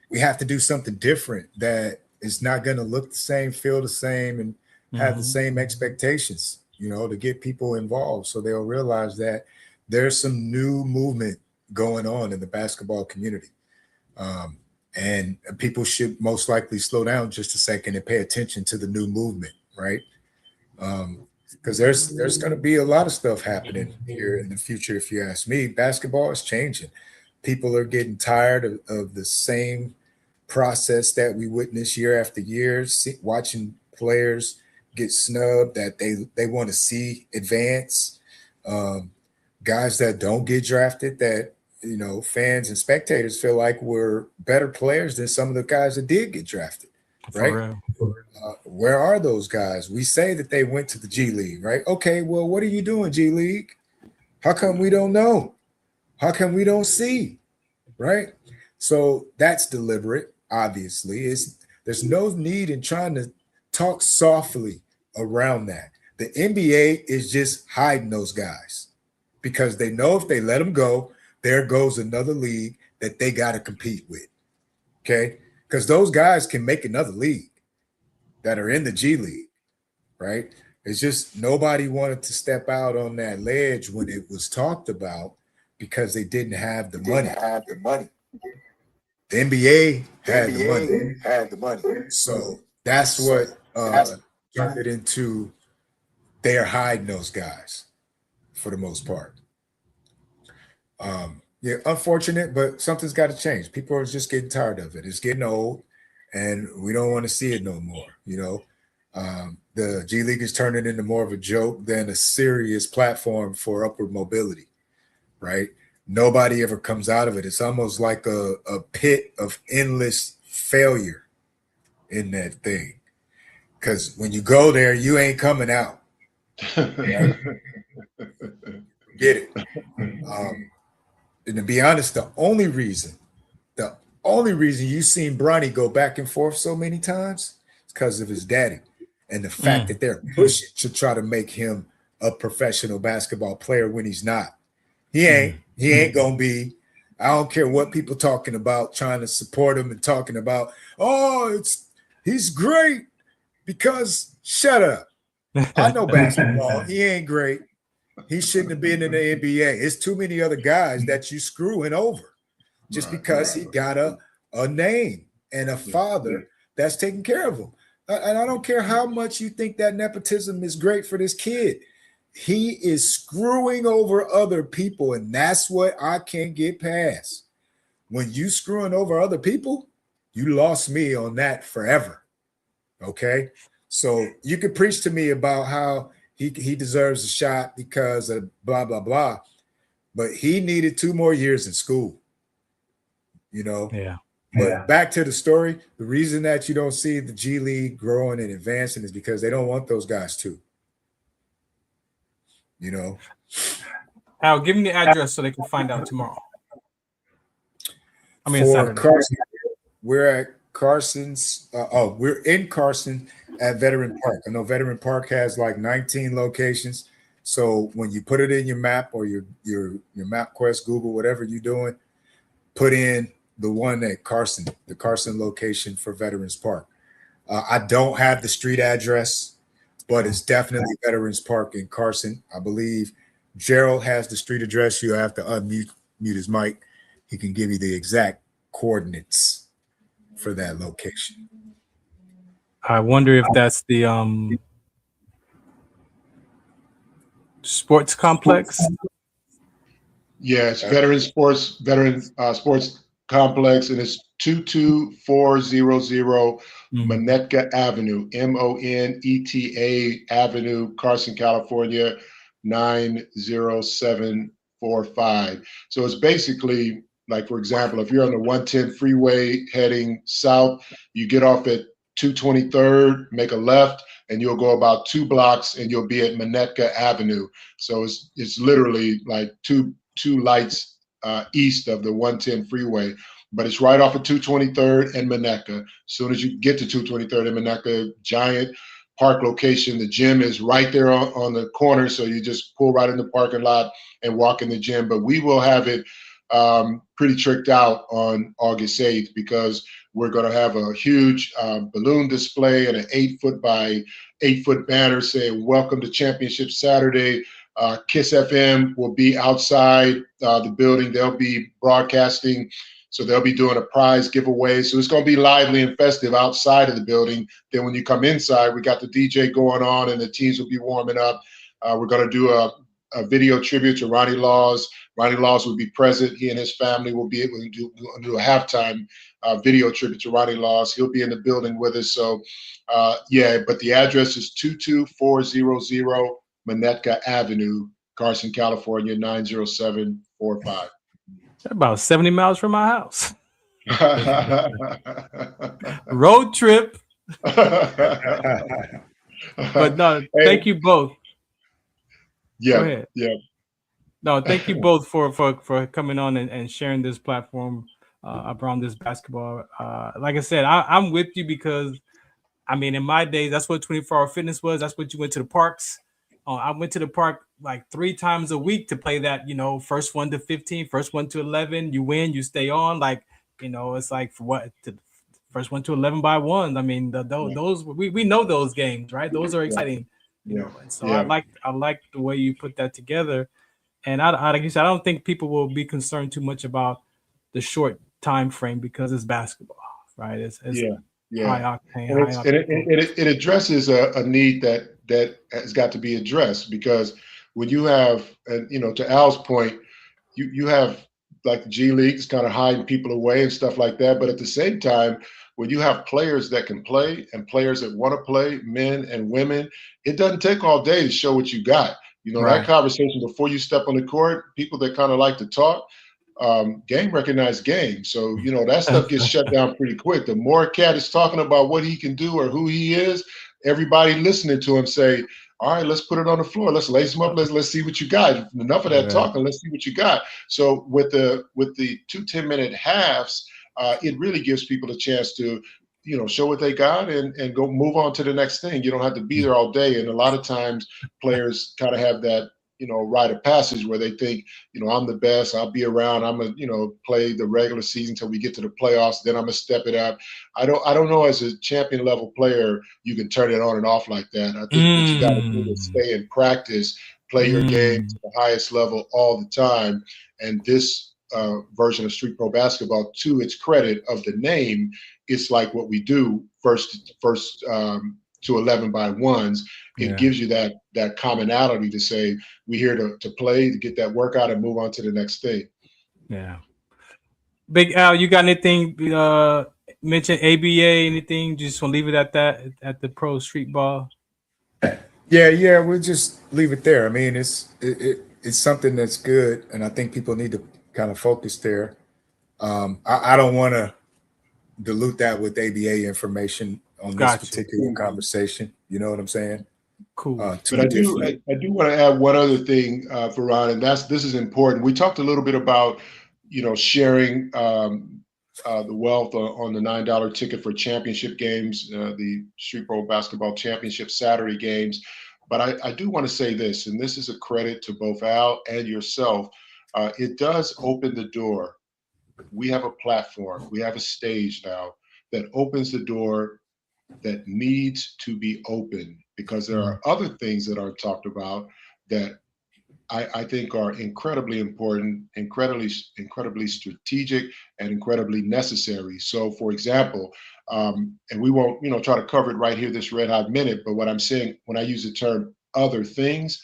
Speaker 10: we have to do something different that is not going to look the same, feel the same, and have the same expectations, you know, to get people involved so they'll realize that there's some new movement going on in the basketball community. And people should most likely slow down just a second and pay attention to the new movement, right? Because there's going to be a lot of stuff happening here in the future. If you ask me, basketball is changing. People are getting tired of the same process that we witness year after year, watching players get snubbed that they want to see advance. Guys that don't get drafted that, you know, fans and spectators feel like we're better players than some of the guys that did get drafted, right? Where are those guys? We say that they went to the G League, right? Okay, well, what are you doing, G League? How come we don't know? How come we don't see, right? So that's deliberate, obviously. There's no need in trying to talk softly around that. The NBA is just hiding those guys because they know if they let them go, there goes another league that they got to compete with, okay? Because those guys can make another league that are in the G League, right? It's just nobody wanted to step out on that ledge when it was talked about because they didn't have the money. The NBA had the money. So that's what turned it into they're hiding those guys for the most part. Yeah, unfortunate, but something's got to change. People are just getting tired of it. It's getting old, and we don't want to see it no more. You know, the G League is turning into more of a joke than a serious platform for upward mobility, right? Nobody ever comes out of it. It's almost like a pit of endless failure in that thing. Because when you go there, you ain't coming out. Right? Get it. And to be honest, the only reason you've seen Bronny go back and forth so many times is because of his daddy and the fact that they're pushing to try to make him a professional basketball player when he's not. He ain't gonna be. I don't care what people talking about, trying to support him and talking about, he's great because shut up. I know basketball. He ain't great. He shouldn't have been in the NBA. It's too many other guys that you screwing over just because he got a name and a father that's taking care of him. And I don't care how much you think that nepotism is great for this kid. He is screwing over other people, and that's what I can't get past. When you screwing over other people, you lost me on that forever, okay? So you could preach to me about how he deserves a shot because of blah, blah, blah. But he needed 2 more years in school, you know?
Speaker 4: Yeah.
Speaker 10: But back to the story, the reason that you don't see the G League growing and advancing is because they don't want those guys to, you know?
Speaker 4: Al, give me the address so they can find out tomorrow. I mean,
Speaker 10: for
Speaker 4: Saturday.
Speaker 10: Carson, we're at Carson's. We're in Carson at Veteran Park. I know Veteran Park has like 19 locations. So when you put it in your map or your MapQuest, Google, whatever you're doing, put in the one at Carson, the Carson location for Veterans Park. I don't have the street address, but it's definitely Veterans Park in Carson. I believe Gerald has the street address. You have to unmute his mic. He can give you the exact coordinates for that location.
Speaker 4: I wonder if that's the sports complex.
Speaker 8: Yeah, it's Veteran Sports Complex, and it's 22400 Moneta Avenue, Moneta Avenue, Carson, California, 90745. So it's basically Like, for example, if you're on the 110 freeway heading south, you get off at 223rd, make a left, and you'll go about 2 blocks and you'll be at Manetka Avenue. So it's literally like two lights east of the 110 freeway, but it's right off of 223rd and Manetka. As soon as you get to 223rd and Manetka, giant park location. The gym is right there on the corner, so you just pull right in the parking lot and walk in the gym. But we will have it pretty tricked out on August 8th because we're going to have a huge balloon display and an 8-foot by 8-foot banner saying "Welcome to Championship Saturday." KISS FM will be outside the building. They'll be broadcasting. So they'll be doing a prize giveaway. So it's going to be lively and festive outside of the building. Then when you come inside, we got the DJ going on and the teams will be warming up. We're going to do a video tribute to Ronnie Laws. Ronnie Laws will be present. He and his family will be able to do a halftime video tribute to Ronnie Laws. He'll be in the building with us. So, yeah, but the address is 22400 Manetka Avenue, Carson, California, 90745.
Speaker 4: About 70 miles from my house. Road trip. But no, thank you both.
Speaker 8: Yeah.
Speaker 4: Go ahead.
Speaker 8: Yeah.
Speaker 4: No, thank you both for coming on and sharing this platform around this basketball. Like I said, I'm with you because, I mean, in my days, that's what 24-hour fitness was. That's what you went to the parks. I went to the park like 3 times a week to play that, first one to 15, first one to 11. You win, you stay on. Like, it's like for what? First one to 11 by 1. I mean, those we know those games, right? Those are exciting, you know. And so I like the way you put that together. And I like you said, I don't think people will be concerned too much about the short time frame because it's basketball, right? It's high octane.
Speaker 8: It addresses a need that has got to be addressed, because when you have, and to Al's point, you have like the G Leagues kind of hiding people away and stuff like that. But at the same time, when you have players that can play and players that want to play, men and women, it doesn't take all day to show what you got.
Speaker 4: Right.
Speaker 8: That conversation before you step on the court, people that kind of like to talk, game recognized game. So, that stuff gets shut down pretty quick. The more Cat is talking about what he can do or who he is, everybody listening to him say, all right, let's put it on the floor. Let's lace him up. Let's see what you got. Enough of that talking. Let's see what you got. So with the 2 10-minute halves, it really gives people a chance to, show what they got and go move on to the next thing. You don't have to be there all day. And a lot of times players kind of have that, rite of passage where they think, I'm the best, I'll be around, I'm gonna, play the regular season until we get to the playoffs, then I'm gonna step it up. I don't know, as a champion level player, you can turn it on and off like that. I think what you gotta do is stay in practice, play your game to the highest level all the time. And this version of Street Pro Basketball, to its credit of the name, it's like what we do first to 11 by 1s. It gives you that commonality to say, we're here to play, to get that workout and move on to the next thing.
Speaker 4: Yeah. Big Al, you got anything, mention ABA, anything? Just want to leave it at that, at the pro street ball?
Speaker 10: Yeah, we'll just leave it there. I mean, it's something that's good, and I think people need to kind of focus there. I don't want to dilute that with ABA information on this particular conversation. You know what I'm saying?
Speaker 4: Cool.
Speaker 8: But I do want to add one other thing, Farron, and this is important. We talked a little bit about, sharing the wealth on the $9 ticket for championship games, the Street Pro Basketball Championship Saturday games. But I do want to say this, and this is a credit to both Al and yourself. It does open the door. We have a platform, we have a stage now that opens the door that needs to be open, because there are other things that are talked about that I think are incredibly important, incredibly strategic, and incredibly necessary. So, for example, and we won't, try to cover it right here this red hot minute, but what I'm saying when I use the term other things,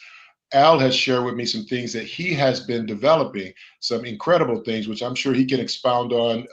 Speaker 8: Al has shared with me some things that he has been developing, some incredible things, which I'm sure he can expound on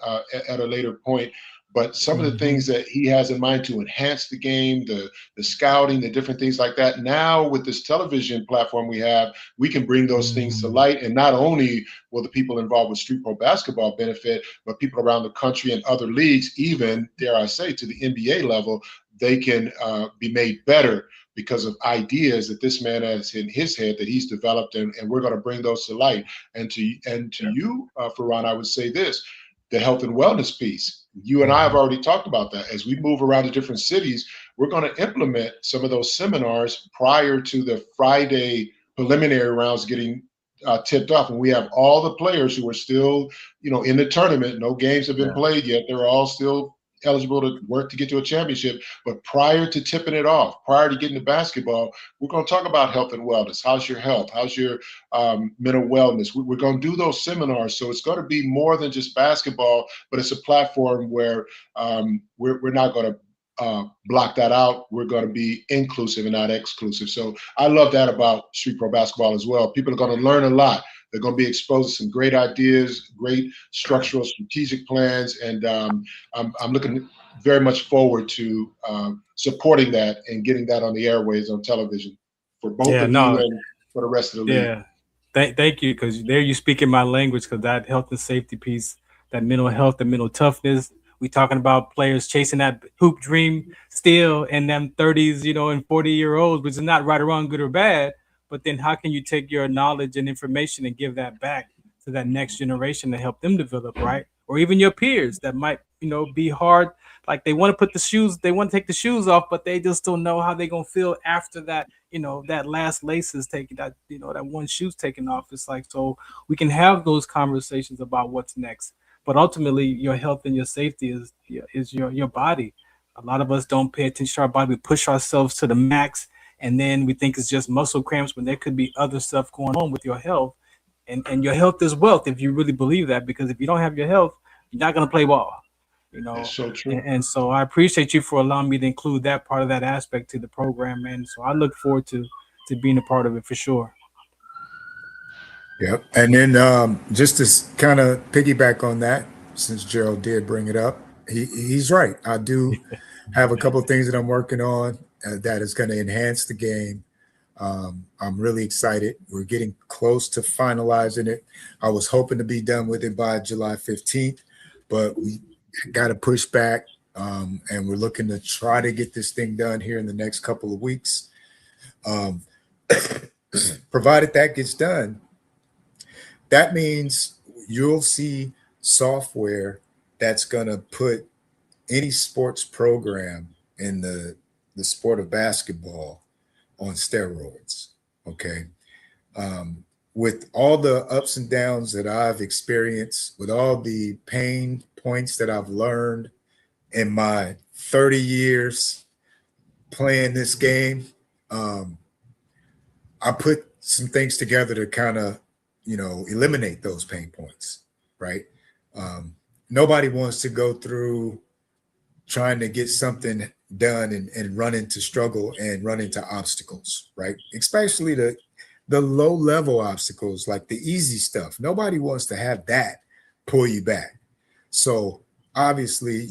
Speaker 8: at a later point. But some of the things that he has in mind to enhance the game, the scouting, the different things like that. Now with this television platform we have, we can bring those things to light. And not only will the people involved with street pro basketball benefit, but people around the country and other leagues, even, dare I say, to the NBA level, they can be made better because of ideas that this man has in his head that he's developed, and we're going to bring those to light. And to you, Farron, I would say this: the health and wellness piece. You and I have already talked about that. As we move around to different cities, we're going to implement some of those seminars prior to the Friday preliminary rounds getting tipped off. And we have all the players who are still, in the tournament. No games have been played yet. They're all still eligible to work to get to a championship. But prior to tipping it off, prior to getting to basketball, we're going to talk about health and wellness. How's your health? How's your mental wellness? We're going to do those seminars. So it's going to be more than just basketball, but it's a platform where we're not going to block that out. We're going to be inclusive and not exclusive. So I love that about street pro basketball as well. People are going to learn a lot. They're going to be exposed to some great ideas, great structural, strategic plans, and I'm looking very much forward to supporting that and getting that on the airways on television for both of you and for the rest of the league.
Speaker 4: Yeah, thank you, because there you speaking my language, because that health and safety piece, that mental health and mental toughness, we talking about players chasing that hoop dream still in them 30s, and 40-year-olds, which is not right or wrong, good or bad. But then how can you take your knowledge and information and give that back to that next generation to help them develop, right? Or even your peers that might, be hard. Like they want to take the shoes off, but they just don't know how they're going to feel after that, that last lace is taken, that one shoe's taken off. It's like, so we can have those conversations about what's next. But ultimately, your health and your safety is your body. A lot of us don't pay attention to our body. We push ourselves to the max. And then we think it's just muscle cramps when there could be other stuff going on with your health. And your health is wealth, if you really believe that, because if you don't have your health, you're not going to play ball.
Speaker 8: That's so true.
Speaker 4: And so I appreciate you for allowing me to include that part of that aspect to the program, man. So I look forward to being a part of it for sure.
Speaker 10: Yep. And then just to kind of piggyback on that, since Gerald did bring it up, he's right. I do have a couple of things that I'm working on that is going to enhance the game. I'm really excited. We're getting close to finalizing it. I was hoping to be done with it by July 15th, but we got to push back, and we're looking to try to get this thing done here in the next couple of weeks. Provided that gets done, that means you'll see software that's going to put any sports program in the sport of basketball on steroids. Okay. With all the ups and downs that I've experienced, with all the pain points that I've learned in my 30 years playing this game, I put some things together to kind of, eliminate those pain points, right? Nobody wants to go through trying to get something done and run into struggle and run into obstacles, right? Especially the low level obstacles, like the easy stuff. Nobody wants to have that pull you back. So obviously,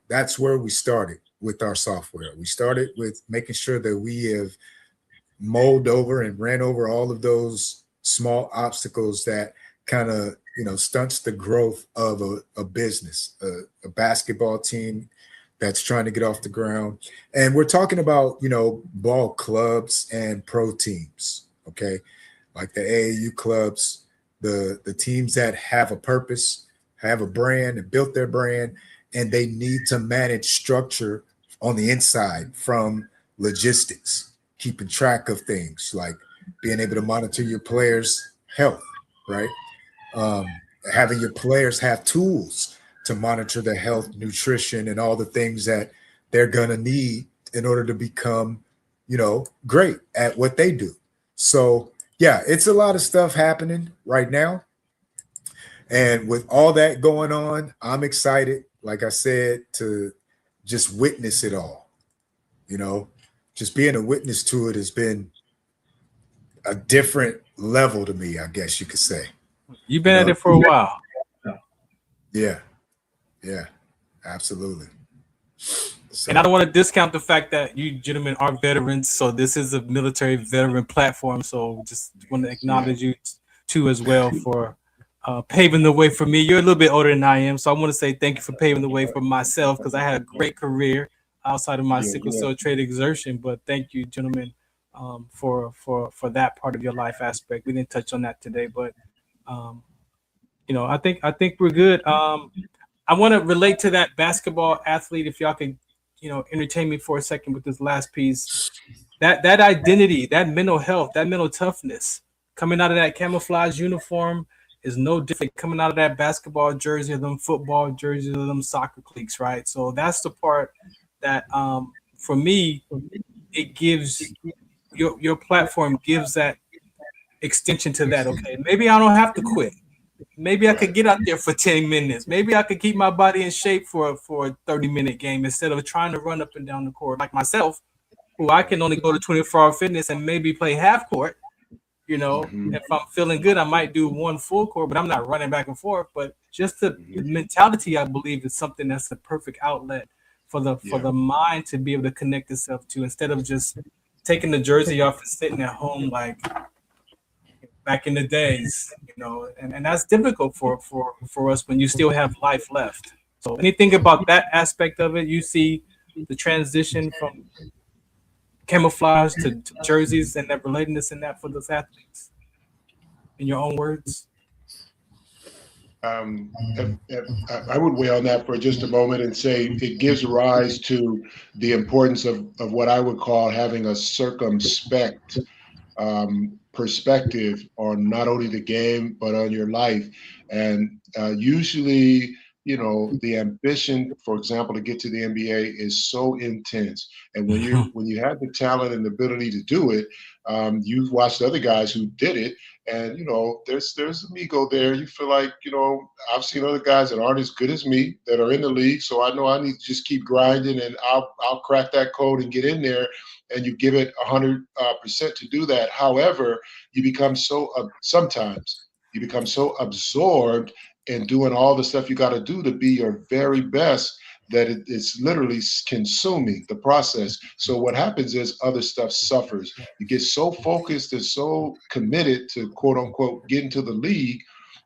Speaker 10: that's where we started with our software. We started with making sure that we have mulled over and ran over all of those small obstacles that kind of, stunts the growth of a business, a basketball team that's trying to get off the ground. And we're talking about, ball clubs and pro teams, okay? Like the AAU clubs, the teams that have a purpose, have a brand and built their brand, and they need to manage structure on the inside from logistics, keeping track of things like being able to monitor your players' health, right? Having your players have tools to monitor their health, nutrition, and all the things that they're going to need in order to become, great at what they do. So, yeah, it's a lot of stuff happening right now. And with all that going on, I'm excited, like I said, to just witness it all. Just being a witness to it has been a different level to me, I guess you could say.
Speaker 4: You've been at it for a while.
Speaker 10: Yeah, Absolutely. So,
Speaker 4: and I don't want to discount the fact that you gentlemen are veterans. So this is a military veteran platform. So just want to acknowledge you too as well for paving the way for me. You're a little bit older than I am, so I want to say thank you for paving the way for myself, because I had a great career outside of my sickle cell trait exertion. But thank you, gentlemen, for that part of your life aspect. We didn't touch on that today, but I think we're good. I want to relate to that basketball athlete. If y'all can, entertain me for a second with this last piece. That identity, that mental health, that mental toughness coming out of that camouflage uniform is no different coming out of that basketball jersey or them football jerseys or them soccer cleats, right? So that's the part that, for me, it gives your platform gives that extension to that. Okay, maybe I don't have to quit. Maybe I could get out there for 10 minutes. Maybe I could keep my body in shape for a 30-minute game instead of trying to run up and down the court like myself, who I can only go to 24-hour fitness and maybe play half court. If I'm feeling good, I might do one full court, but I'm not running back and forth. But just the mentality, I believe, is something that's the perfect outlet for the mind to be able to connect itself to, instead of just taking the jersey off and sitting at home like back in the days, and that's difficult for us when you still have life left. So anything about that aspect of it, you see the transition from camouflage to jerseys and that relatedness in that for those athletes, in your own words?
Speaker 8: I would weigh on that for just a moment and say it gives rise to the importance of what I would call having a circumspect perspective on not only the game but on your life. And usually, the ambition, for example, to get to the NBA is so intense. And when you have the talent and the ability to do it, you've watched other guys who did it, and there's an ego there. You feel like, I've seen other guys that aren't as good as me that are in the league, so I know I need to just keep grinding, and I'll crack that code and get in there. And you give it 100% to do that. However, you become sometimes you become so absorbed in doing all the stuff you got to do to be your very best that it's literally consuming the process. So what happens is other stuff suffers. You get so focused and so committed to, quote unquote, getting to the league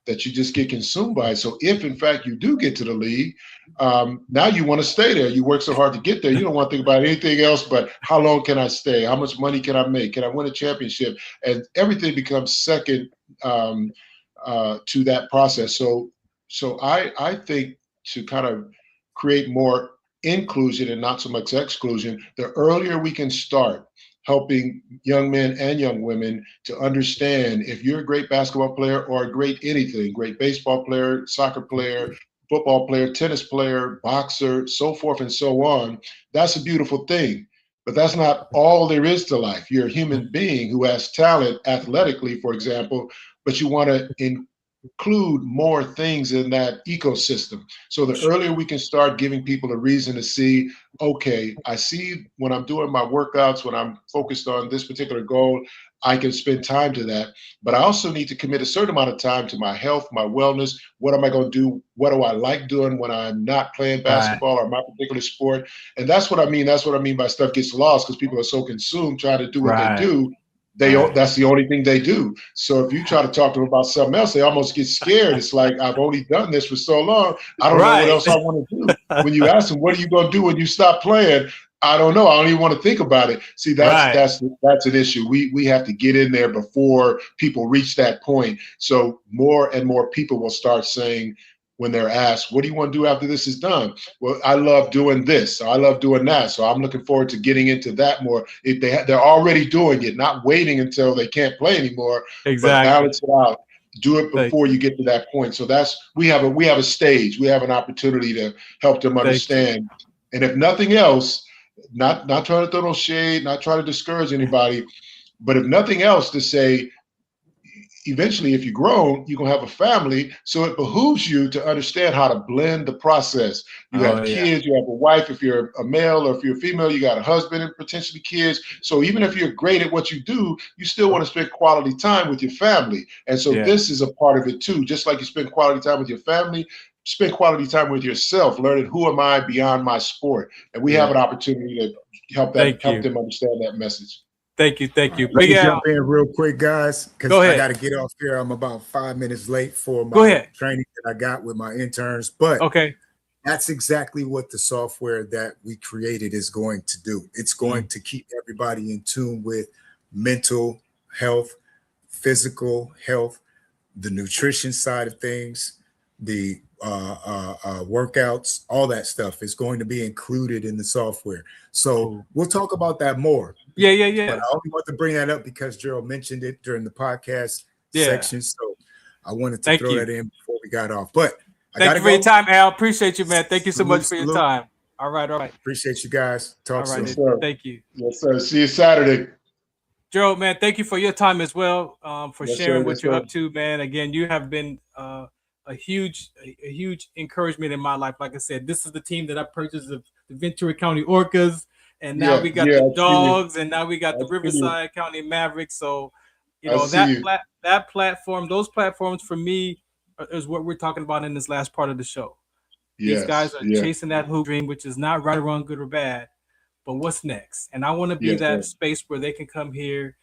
Speaker 8: that you just get consumed by it. So if in fact you do get to the league, now you want to stay there. You work so hard to get there. You don't want to think about anything else but how long can I stay? How much money can I make? Can I win a championship? And everything becomes second to that process. So I think to kind of create more inclusion and not so much exclusion, the earlier we can start helping young men and young women to understand, if you're a great basketball player or a great anything, great baseball player, soccer player, football player, tennis player, boxer, so forth and so on, that's a beautiful thing. But that's not all there is to life. You're a human being who has talent athletically, for example, but you want to include more things in that ecosystem. So the earlier we can start giving people a reason to see, okay, I see when I'm doing my workouts, when I'm focused on this particular goal, I can spend time to that. But I also need to commit a certain amount of time to my health, my wellness. What am I going to do? What do I like doing when I'm not playing basketball or my particular sport? And that's what I mean. That's what I mean by stuff gets lost, because people are so consumed trying to do what they do. That's the only thing they do. So if you try to talk to them about something else, they almost get scared. It's like, I've only done this for so long, I don't know what else I want to do. When you ask them, what are you going to do when you stop playing? I don't know. I don't even want to think about it. See, that's an issue. We have to get in there before people reach that point. So more and more people will start saying, when they're asked, what do you want to do after this is done? Well, I love doing this. I love doing that. So I'm looking forward to getting into that more. If they're already doing it, not waiting until they can't play anymore. Exactly. But balance it out. Do it before you get to that point. So we have a stage. We have an opportunity to help them understand. And if nothing else, not trying to throw no shade, not trying to discourage anybody, but if nothing else, to say, eventually, if you're grown, you're going to have a family. So it behooves you to understand how to blend the process. You have kids, you have a wife. If you're a male or if you're a female, you got a husband and potentially kids. So even if you're great at what you do, you still want to spend quality time with your family. And so this is a part of it too. Just like you spend quality time with your family, spend quality time with yourself, learning who am I beyond my sport. And we have an opportunity to help them understand that message.
Speaker 4: Thank you.
Speaker 10: Let me jump in real quick, guys, because I got to get off here. I'm about 5 minutes late for my training that I got with my interns. But that's exactly what the software that we created is going to do. It's going to keep everybody in tune with mental health, physical health, the nutrition side of things, the workouts, all that stuff is going to be included in the software. So we'll talk about that more.
Speaker 4: Yeah.
Speaker 10: But I only want to bring that up because Gerald mentioned it during the podcast section. So I wanted to throw that in before we got off. But
Speaker 4: thank you for your time, Al. Appreciate you, man. Thank you so much for your time. All right.
Speaker 10: Appreciate you guys. Talk soon.
Speaker 4: Thank you.
Speaker 8: Yes, sir. See you Saturday.
Speaker 4: Gerald, man, thank you for your time as well, for sharing what you're up to, man. Again, you have been a huge encouragement in my life. Like I said, this is the team that I purchased, the Ventura County Orcas, and now we got the Dawgs, and now we got the Riverside County Mavericks. So, you know, that platform, those platforms for me is what we're talking about in this last part of the show. These guys are chasing that hoop dream, which is not right or wrong, good or bad. But what's next? And I want to be that space where they can come here,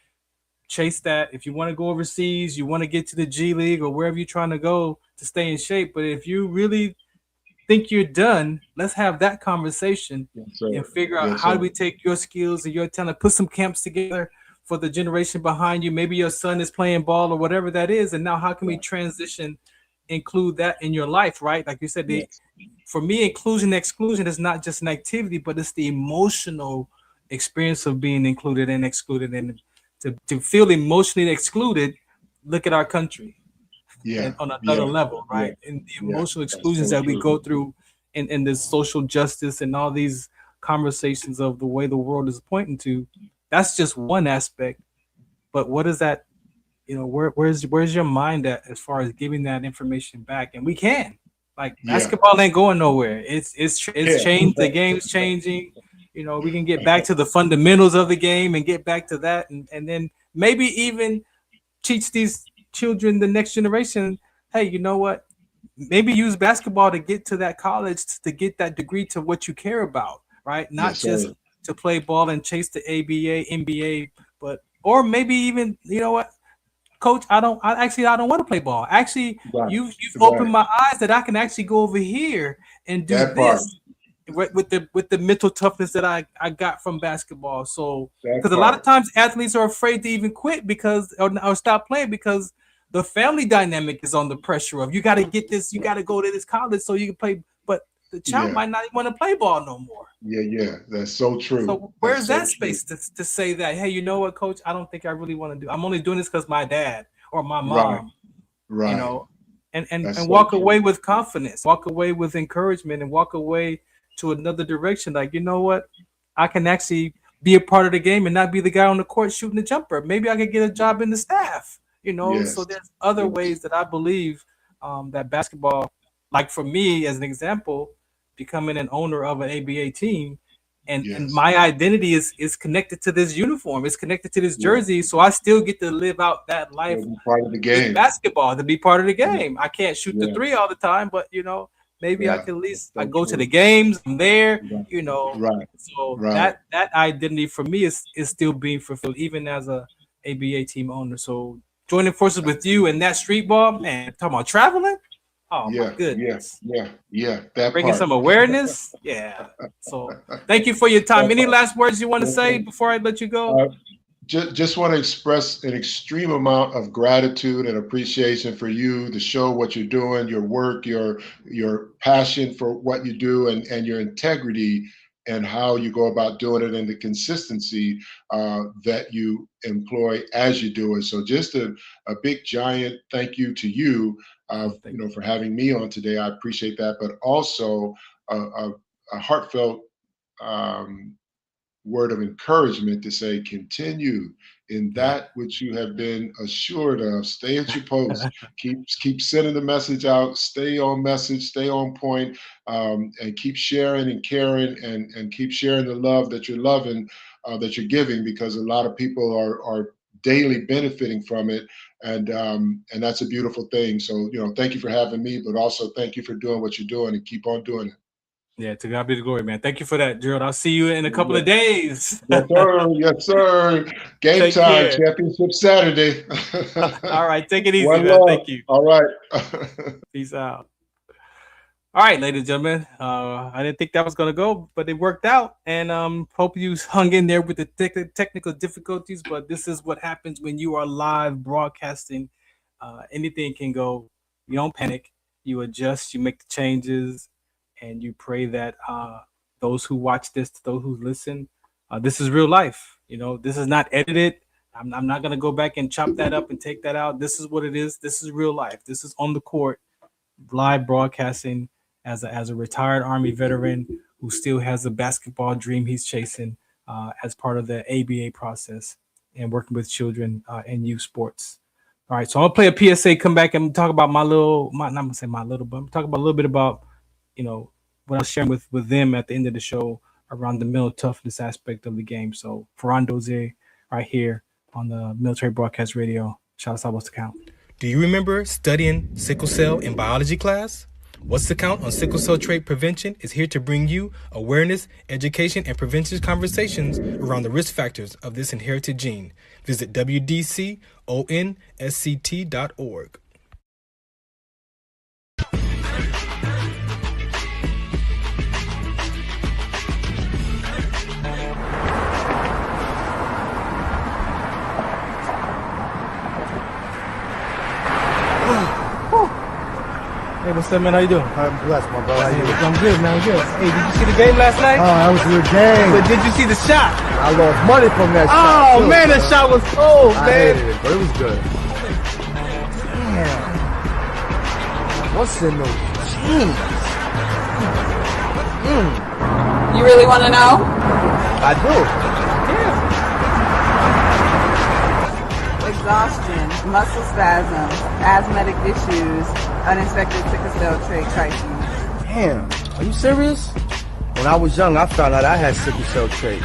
Speaker 4: chase that. If you want to go overseas, you want to get to the G League or wherever you're trying to go to stay in shape. But if you really think you're done, let's have that conversation and figure out how do we take your skills and your talent, put some camps together for the generation behind you. Maybe your son is playing ball or whatever that is. And now how can we transition, include that in your life, right? Like you said, for me, inclusion, exclusion is not just an activity, but it's the emotional experience of being included and excluded. And to feel emotionally excluded, look at our country and on another level, right? And the emotional exclusions that we go through in this social justice and all these conversations of the way the world is pointing to, that's just one aspect. But what is that? You know, where's your mind at as far as giving that information back? And we can. Like basketball ain't going nowhere. It's changed. The game's changing. You know, we can get back to the fundamentals of the game and get back to that, and then maybe even teach these children, the next generation, hey, you know what? Maybe use basketball to get to that college, to get that degree to what you care about, right? Not just to play ball and chase the ABA, NBA, but or maybe even, you know what? Coach, I don't want to play ball. Actually, you've opened my eyes that I can actually go over here and do this with the mental toughness that I got from basketball. So, because a lot of times athletes are afraid to even quit or stop playing because the family dynamic is on the pressure of you got to get this, you got to go to this college so you can play. But the child might not even want to play ball no more.
Speaker 8: Yeah, that's so true.
Speaker 4: So where's that space to say that, hey, you know what, coach, I don't think I really want to do. I'm only doing this because my dad or my mom,
Speaker 8: right.
Speaker 4: You know, and walk away with confidence, walk away with encouragement, and walk away to another direction. Like, you know what, I can actually be a part of the game and not be the guy on the court shooting the jumper. Maybe I could get a job in the staff, you know. So there's other ways that I believe that basketball, like for me as an example, becoming an owner of an ABA team, and my identity is connected to this uniform, it's connected to this jersey, so I still get to live out that life,
Speaker 8: part of the game,
Speaker 4: basketball, to be part of the game. I can't shoot the three all the time, but you know, maybe I can at least I go to the games, I'm there, you know. So that identity for me is still being fulfilled even as a ABA team owner. So joining forces with you and that street ball, man, talking about traveling. Oh my goodness.
Speaker 8: That
Speaker 4: bringing some awareness. So thank you for your time. Any last words you want to say before I let you go?
Speaker 8: Just want to express an extreme amount of gratitude and appreciation for you, the show, what you're doing, your work, your passion for what you do, and your integrity and how you go about doing it, and the consistency that you employ as you do it. So just a big giant thank you to you, you know, for having me on today. I appreciate that, but also a heartfelt word of encouragement to say, continue in that which you have been assured of. Stay at your post. keep sending the message out. Stay on message. Stay on point, and keep sharing and caring, and keep sharing the love that you're loving, that you're giving, because a lot of people are daily benefiting from it, and that's a beautiful thing. So, thank you for having me, but also thank you for doing what you're doing and keep on doing it.
Speaker 4: Yeah, to God be the glory, man. Thank you for that, Gerald. I'll see you in a couple of days.
Speaker 8: Yes, sir. Yes, sir. Game
Speaker 4: Take
Speaker 8: time.
Speaker 4: care.
Speaker 8: Championship Saturday.
Speaker 4: All right, take it easy,
Speaker 8: One
Speaker 4: man.
Speaker 8: love.
Speaker 4: Thank you.
Speaker 8: All right.
Speaker 4: Peace out. All right, ladies and gentlemen. I didn't think that was gonna go, but it worked out. And hope you hung in there with the technical difficulties. But this is what happens when you are live broadcasting. Anything can go. You don't panic. You adjust. You make the changes, and you pray that those who watch this, those who listen, this is real life. This is not edited. I'm not gonna go back and chop that up and take that out. This is what it is. This is real life. This is on the court, live broadcasting. As a retired Army veteran who still has a basketball dream he's chasing as part of the ABA process and working with children in youth sports. All right, so I'll play a PSA, come back and talk about not gonna say my little, but I'm talking about a little bit about, what I was sharing with them at the end of the show around the mental toughness aspect of the game. So Farron Dozier right here on the Military Broadcast Radio. Shout out to What's the Count. Do you remember studying sickle cell in biology class? What's the Count on sickle cell trait prevention is here to bring you awareness, education, and prevention conversations around the risk factors of this inherited gene. Visit WDCONSCT.org. Hey, what's up, man? How you doing?
Speaker 5: I'm blessed, my brother. How you doing?
Speaker 4: I'm good, man. I'm good. Hey, did you see the game last night?
Speaker 5: Oh, that was a good game.
Speaker 4: But did you see the shot?
Speaker 5: I lost money from that shot.
Speaker 4: Oh, man, that shot was cold,
Speaker 5: I
Speaker 4: man.
Speaker 5: hated it, but it was good. Damn. What's in those jeans?
Speaker 6: You really want to know?
Speaker 5: I do.
Speaker 6: Exhaustion, muscle spasms, asthmatic issues, unexpected sickle cell trait crises.
Speaker 5: Damn. Are you serious? When I was young, I found out I had sickle cell trait.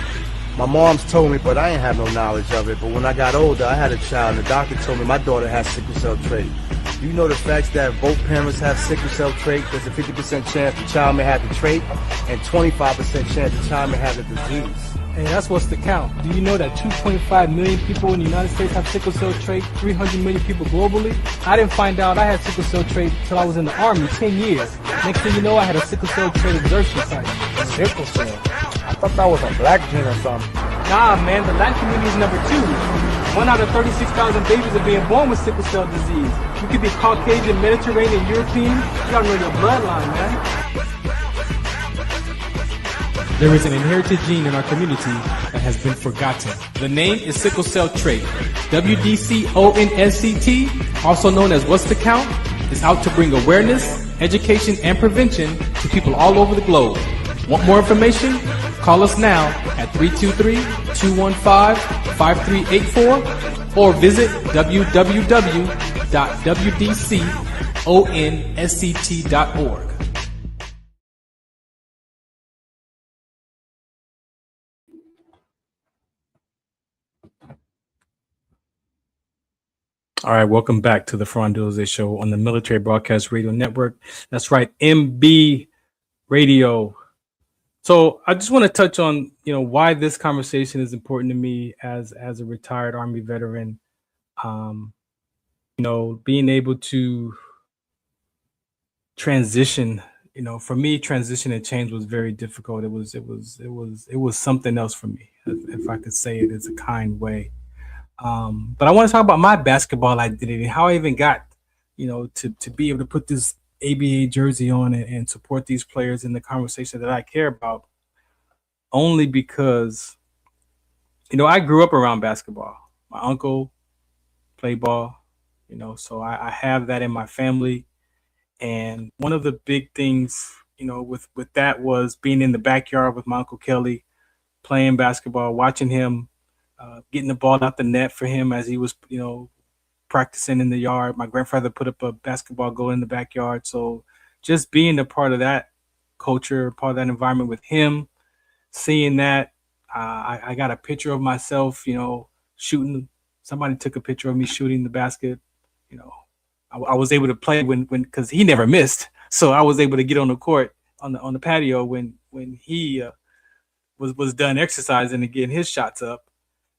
Speaker 5: My mom's told me, but I ain't have no knowledge of it. But when I got older, I had a child, and the doctor told me my daughter has sickle cell trait. Do you know the facts that both parents have sickle cell trait? There's a 50% chance the child may have the trait, and 25% chance the child may have the disease.
Speaker 4: Hey, that's What's the Count. Do you know that 2.5 million people in the United States have sickle cell trait, 300 million people globally? I didn't find out I had sickle cell trait until I was in the Army, 10 years. Next thing you know, I had a sickle cell trait exertion site.
Speaker 5: Sickle cell? I thought that was a black gene or something.
Speaker 4: Nah, man, the Latin community is number 2. 1 out of 36,000 babies are being born with sickle cell disease. You could be Caucasian, Mediterranean, European. You gotta know your bloodline, man. There is an inherited gene in our community that has been forgotten. The name is sickle cell trait. WDCONSCT, also known as What's the Count, is out to bring awareness, education, and prevention to people all over the globe. Want more information? Call us now at 323-215-5384 or visit www.wdconsct.org. All right, welcome back to the Farron Dozier Show on the Military Broadcast Radio Network. That's right, MB Radio. So I just want to touch on, why this conversation is important to me as a retired Army veteran. Being able to transition, for me, transition and change was very difficult. It was something else for me, if I could say it as a kind way. But I want to talk about my basketball identity, how I even got, to be able to put this ABA jersey on and support these players in the conversation that I care about, only because, I grew up around basketball. My uncle played ball, so I have that in my family. And one of the big things, with that was being in the backyard with my Uncle Kelly, playing basketball, watching him, getting the ball out the net for him as he was, practicing in the yard. My grandfather put up a basketball goal in the backyard. So just being a part of that culture, part of that environment with him, seeing that, I got a picture of myself, shooting somebody took a picture of me shooting the basket. You know, I was able to play when because he never missed, so I was able to get on the court on the patio when he was done exercising and getting his shots up.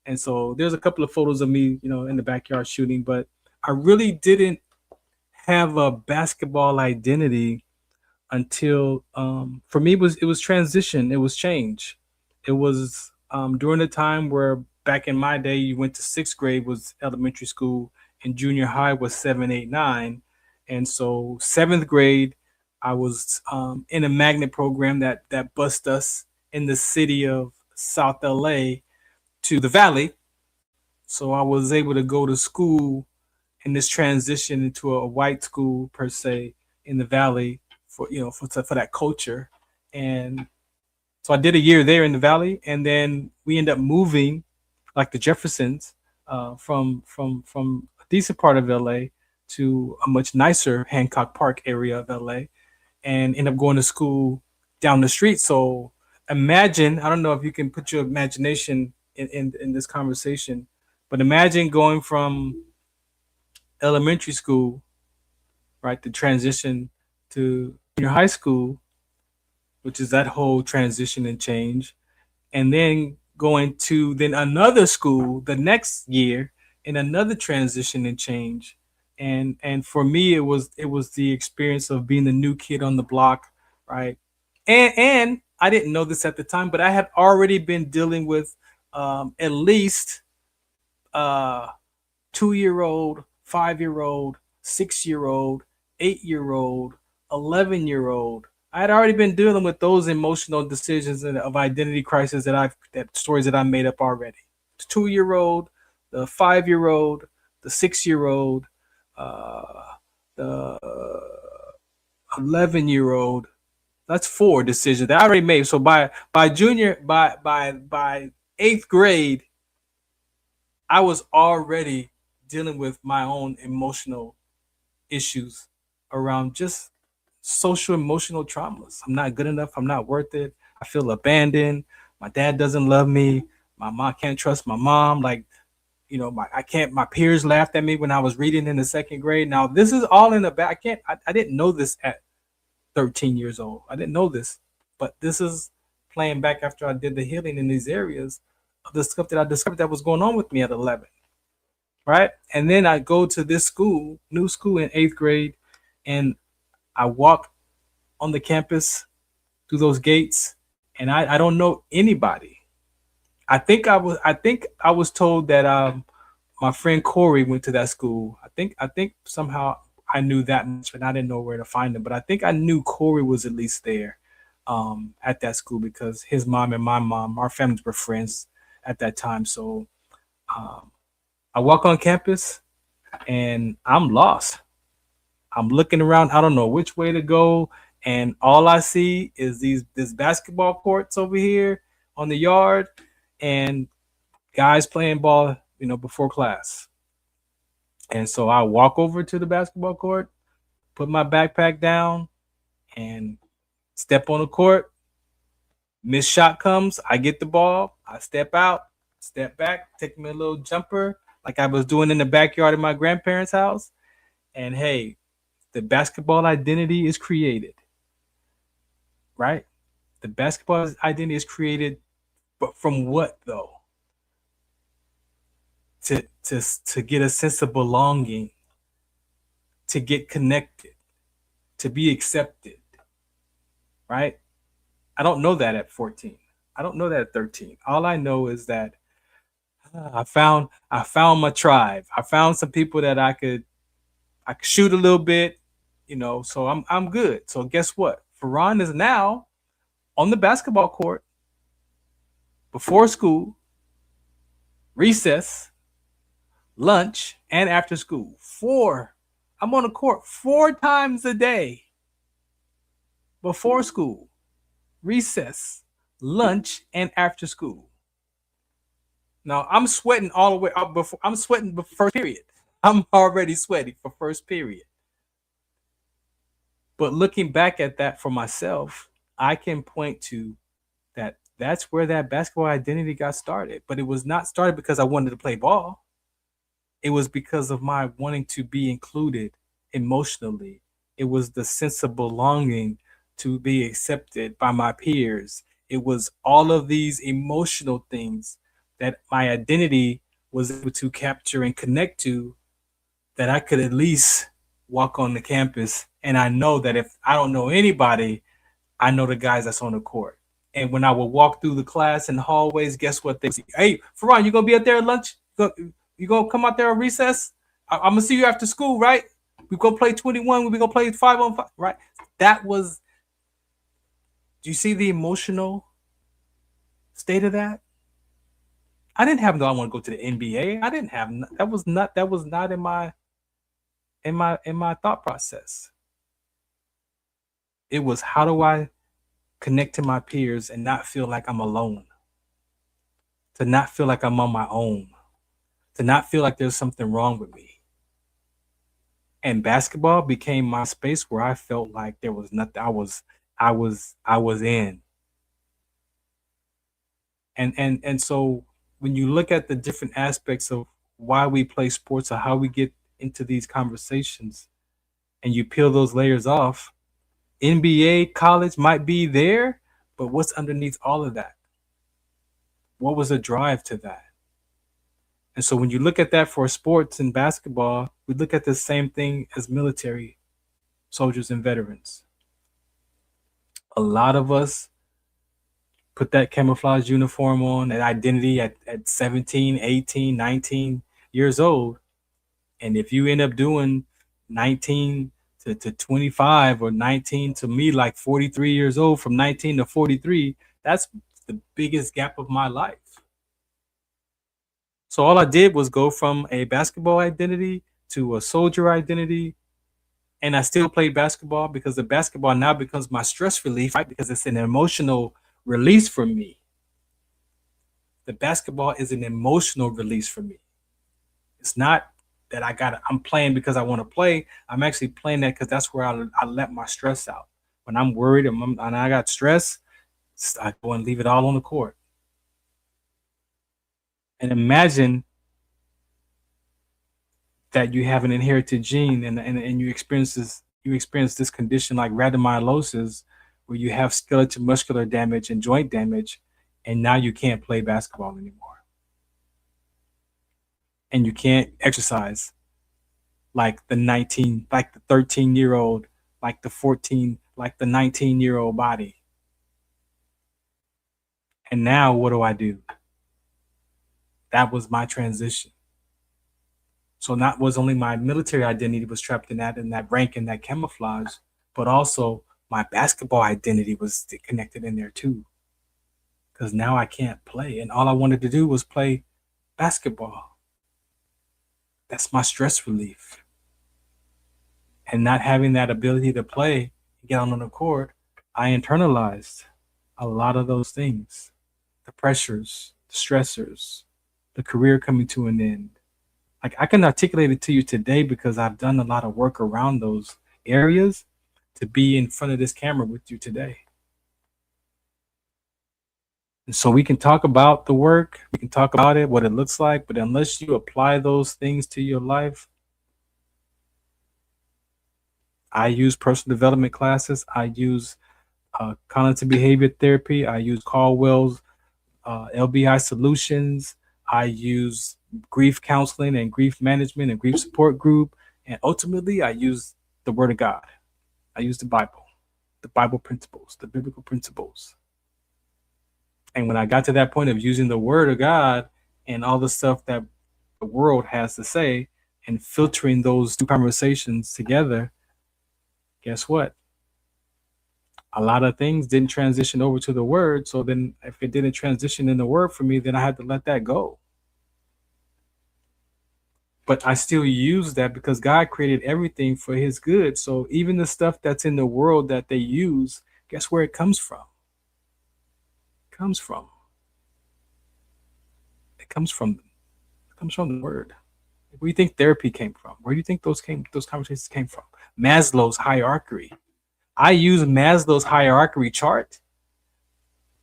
Speaker 4: And so there's a couple of photos of me, you know, in the backyard shooting, but I really didn't have a basketball identity until for me it was transition, it was change. It was during the time where back in my day you went to 6th grade was elementary school and junior high was 7, 8, 9. And so 7th grade I was in a magnet program that bused us in the city of South LA to the Valley. So I was able to go to school in this transition into a white school per se in the Valley for that culture. And so I did a year there in the Valley, and then we ended up moving, like the Jeffersons, from a decent part of LA to a much nicer Hancock Park area of LA, and ended up going to school down the street. So imagine, I don't know if you can put your imagination in this conversation, but imagine going from elementary school, right, the transition to junior high school, which is that whole transition and change, and then going to then another school the next year in another transition and change. And for me, it was the experience of being the new kid on the block, right? And I didn't know this at the time, but I had already been dealing with at least 2-year-old, 5-year-old, 6-year-old, 8-year-old, 11-year-old. I had already been dealing with those emotional decisions of identity crisis that stories that I made up already. The 2-year-old, the 5-year-old, the 6-year-old, the 11-year-old. That's 4 decisions that I already made. So by 8th grade, I was already dealing with my own emotional issues around just social emotional traumas. I'm not good enough. I'm not worth it. I feel abandoned. My dad doesn't love me. My mom can't trust my mom. Like, you know, my peers laughed at me when I was reading in the 2nd grade. Now this is all in the back. I didn't know this at 13 years old. I didn't know this, but this is playing back after I did the healing in these areas of the stuff that I discovered that was going on with me at 11. Right. And then I go to this school, new school in 8th grade, and I walk on the campus through those gates, and I don't know anybody. I think I was told that my friend Corey went to that school. I think somehow I knew that much, but I didn't know where to find him. But I think I knew Corey was at least there at that school because his mom and my mom, our families were friends at that time. So I walk on campus and I'm lost. I'm looking around. I don't know which way to go. And all I see is this basketball courts over here on the yard and guys playing ball, you know, before class. And so I walk over to the basketball court, put my backpack down and step on the court. Missed shot comes. I get the ball. I step out, step back, take me a little jumper like I was doing in the backyard of my grandparents' house. And hey, the basketball identity is created, right? The basketball identity is created, but from what though? To get a sense of belonging, to get connected, to be accepted, right? I don't know that at 14. I don't know that at 13. All I know is that I found my tribe. I found some people that I could shoot a little bit, you know, so I'm good. So guess what? Farron is now on the basketball court before school, recess, lunch, and after school. I'm on the court 4 times a day. Before school, recess, lunch, and after school. Now I'm sweating all the way up before I'm sweating the first period. I'm already sweating for first period. But looking back at that for myself, I can point to that's where that basketball identity got started. But it was not started because I wanted to play ball. it was because of my wanting to be included emotionally. It was the sense of belonging to be accepted by my peers. It was all of these emotional things that my identity was able to capture and connect to, that I could at least walk on the campus. And I know that if I don't know anybody, I know the guys that's on the court. And when I would walk through the class and hallways, guess what they see? Hey, Farron, you gonna be out there at lunch? You gonna come out there on recess? I'm gonna see you after school, right? We go play 21. We gonna play 5-on-5, right? That was. Do you see the emotional state of that? I didn't have no. I want to go to the NBA. I didn't have that. Was not in my thought process. It was, how do I connect to my peers and not feel like I'm alone? To not feel like I'm on my own. To not feel like there's something wrong with me. And basketball became my space where I felt like there was nothing. I was in. And so when you look at the different aspects of why we play sports or how we get into these conversations, and you peel those layers off, NBA, college might be there, but what's underneath all of that? What was the drive to that? And so when you look at that for sports and basketball, we look at the same thing as military soldiers and veterans. A lot of us put that camouflage uniform on, that identity at 17, 18, 19 years old. And if you end up doing 19 to 25 or 19 to me, like 43 years old, from 19 to 43, that's the biggest gap of my life. So all I did was go from a basketball identity to a soldier identity. And I still played basketball because the basketball now becomes my stress relief, right? Because it's an emotional release for me. The basketball is an emotional release for me. It's not that I'm playing because I want to play. I'm actually playing that because that's where I let my stress out. When I'm worried and I got stress, I go and leave it all on the court. And imagine that you have an inherited gene and you experience this condition like rhabdomyolysis, where you have skeletal muscular damage and joint damage, and now you can't play basketball anymore. And you can't exercise like the 13-year-old, like the 14, like the 19-year-old body. And now what do? That was my transition. So not was only my military identity was trapped in that rank and that camouflage, but also my basketball identity was connected in there too. Because now I can't play. And all I wanted to do was play basketball. That's my stress relief. And not having that ability to play and get on the court, I internalized a lot of those things. The pressures, the stressors, the career coming to an end. Like, I can articulate it to you today because I've done a lot of work around those areas to be in front of this camera with you today. And so we can talk about the work, we can talk about it, what it looks like, but unless you apply those things to your life, I use personal development classes, I use cognitive behavior therapy, I use Caldwell's LBI solutions, I use grief counseling and grief management and grief support group. And ultimately, I use the Word of God. I use the Bible principles, the biblical principles. And when I got to that point of using the Word of God and all the stuff that the world has to say and filtering those two conversations together, guess what? A lot of things didn't transition over to the Word. So then if it didn't transition in the Word for me, then I had to let that go. But I still use that because God created everything for His good. So even the stuff that's in the world that they use, guess where it comes from? It comes from the Word. Where do you think therapy came from? Where do you think those conversations came from? Maslow's hierarchy. I use Maslow's hierarchy chart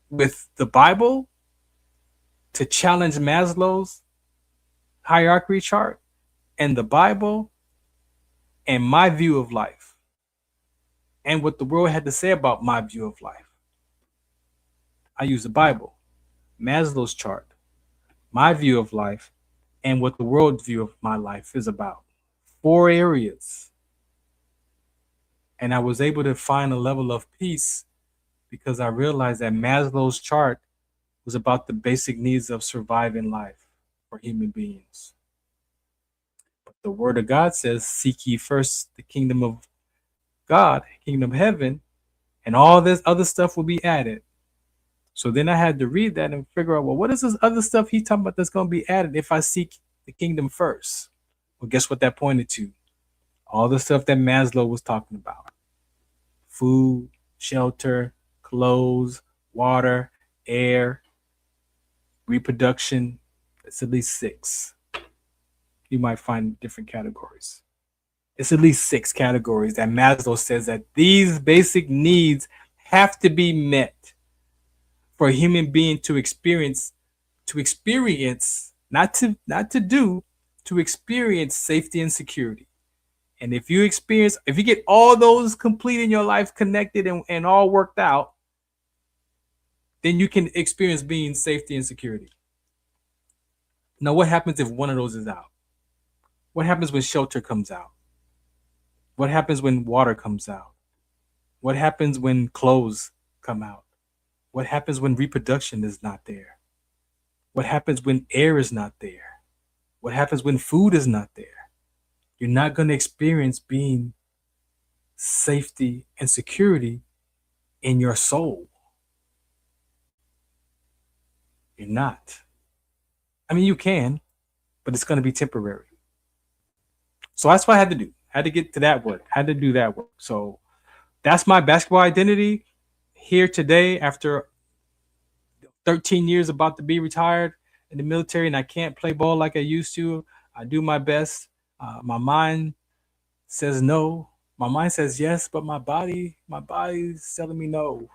Speaker 4: with the Bible to challenge Maslow's hierarchy chart and the Bible and my view of life and what the world had to say about my view of life. I use the Bible, Maslow's chart, my view of life, and what the world's view of my life is about. 4 areas. And I was able to find a level of peace because I realized that Maslow's chart was about the basic needs of surviving life for human beings. But the word of God says, seek ye first the kingdom of God, kingdom of heaven, and all this other stuff will be added. So then I had to read that and figure out, well, what is this other stuff he's talking about that's going to be added if I seek the kingdom first? Well, guess what that pointed to? All the stuff that Maslow was talking about. Food, shelter, clothes, water, air, reproduction. It's at least 6. You might find different categories. It's at least 6 categories that Maslow says that these basic needs have to be met for a human being to experience, not to do, to experience safety and security. And if you get all those complete in your life, connected and all worked out, then you can experience being safety and security. Now, what happens if one of those is out? What happens when shelter comes out? What happens when water comes out? What happens when clothes come out? What happens when reproduction is not there? What happens when air is not there? What happens when food is not there? You're not going to experience being safety and security in your soul. You're not. I mean, you can, but it's going to be temporary. So that's what I had to do. I had to get to that work. I had to do that work. So that's my basketball identity here today after 13 years about to be retired in the military, and I can't play ball like I used to. I do my best. My mind says no. My mind says yes, but my body's telling me no.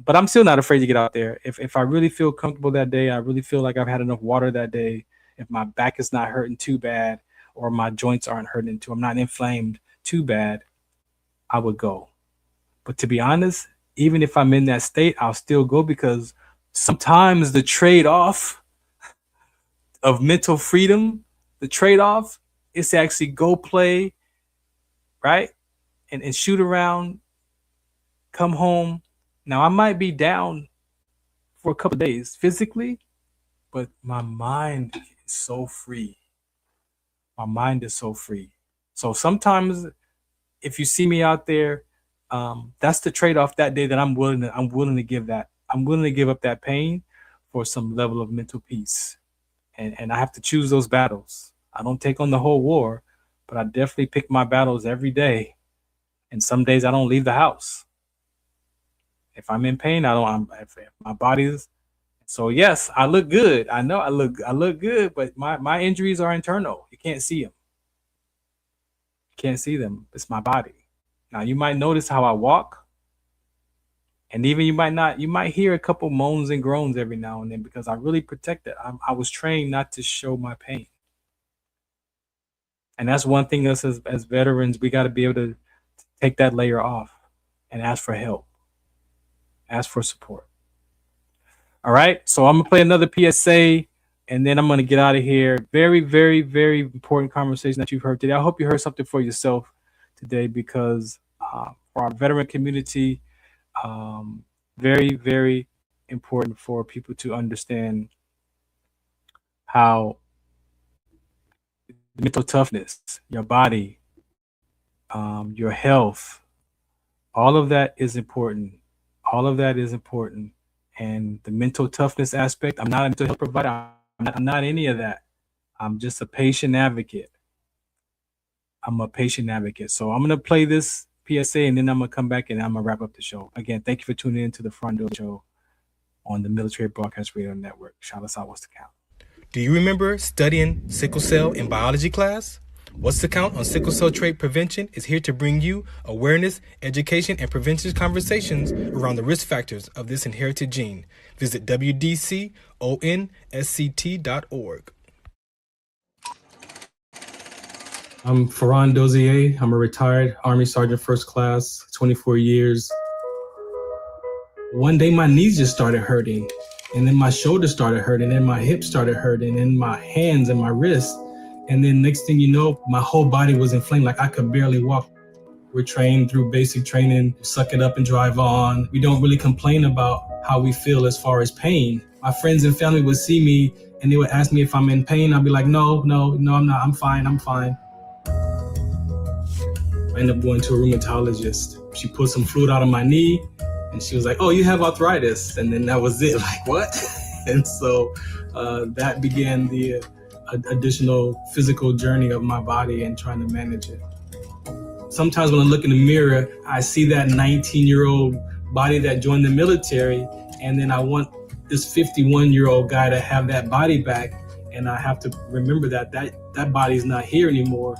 Speaker 4: But I'm still not afraid to get out there. If I really feel comfortable that day, I really feel like I've had enough water that day, if my back is not hurting too bad or my joints aren't hurting too, I'm not inflamed too bad, I would go. But to be honest, even if I'm in that state, I'll still go because sometimes the trade-off of mental freedom, the trade-off is to actually go play, right? And shoot around, come home. Now, I might be down for a couple of days physically, but my mind is so free. My mind is so free. So sometimes if you see me out there, that's the trade-off that day that I'm willing to give that. I'm willing to give up that pain for some level of mental peace. And I have to choose those battles. I don't take on the whole war, but I definitely pick my battles every day. And some days I don't leave the house. If I'm in pain, if my body's. So yes, I look good. I know I look good, but my injuries are internal. You can't see them. You can't see them. It's my body. Now you might notice how I walk. And even you might hear a couple moans and groans every now and then because I really protect it. I was trained not to show my pain. And that's one thing us as veterans, we got to be able to take that layer off and ask for help. Ask for support. All right. So I'm going to play another PSA and then I'm going to get out of here. Very, very, very important conversation that you've heard today. I hope you heard something for yourself today because for our veteran community, very, very important for people to understand how mental toughness, your body, your health, all of that is important. All of that is important. And the mental toughness aspect, I'm not a mental health provider. I'm not any of that. I'm just a patient advocate. I'm a patient advocate. So I'm going to play this PSA and then I'm going to come back and I'm going to wrap up the show. Again, thank you for tuning in to the Farron Dozier Show on the Military Broadcast Radio Network. Shout us out. What's the count? Do you remember studying sickle cell in biology class? What's the Count on Sickle Cell Trait Prevention is here to bring you awareness, education, and prevention conversations around the risk factors of this inherited gene. Visit WDCONSCT.org. I'm Farron Dozier. I'm a retired Army Sergeant First Class, 24 years. One day my knees just started hurting, and then my shoulders started hurting, and my hips started hurting, and my hands and my wrists. And then next thing you know, my whole body was inflamed, like I could barely walk. We're trained through basic training, suck it up and drive on. We don't really complain about how we feel as far as pain. My friends and family would see me and they would ask me if I'm in pain. I'd be like, no, I'm not, I'm fine. I ended up going to a rheumatologist. She pulled some fluid out of my knee and she was like, oh, you have arthritis. And then that was it, like what? And so that began the additional physical journey of my body and trying to manage it. Sometimes when I look in the mirror, I see that 19-year-old body that joined the military, and then I want this 51-year-old guy to have that body back, and I have to remember that body's not here anymore.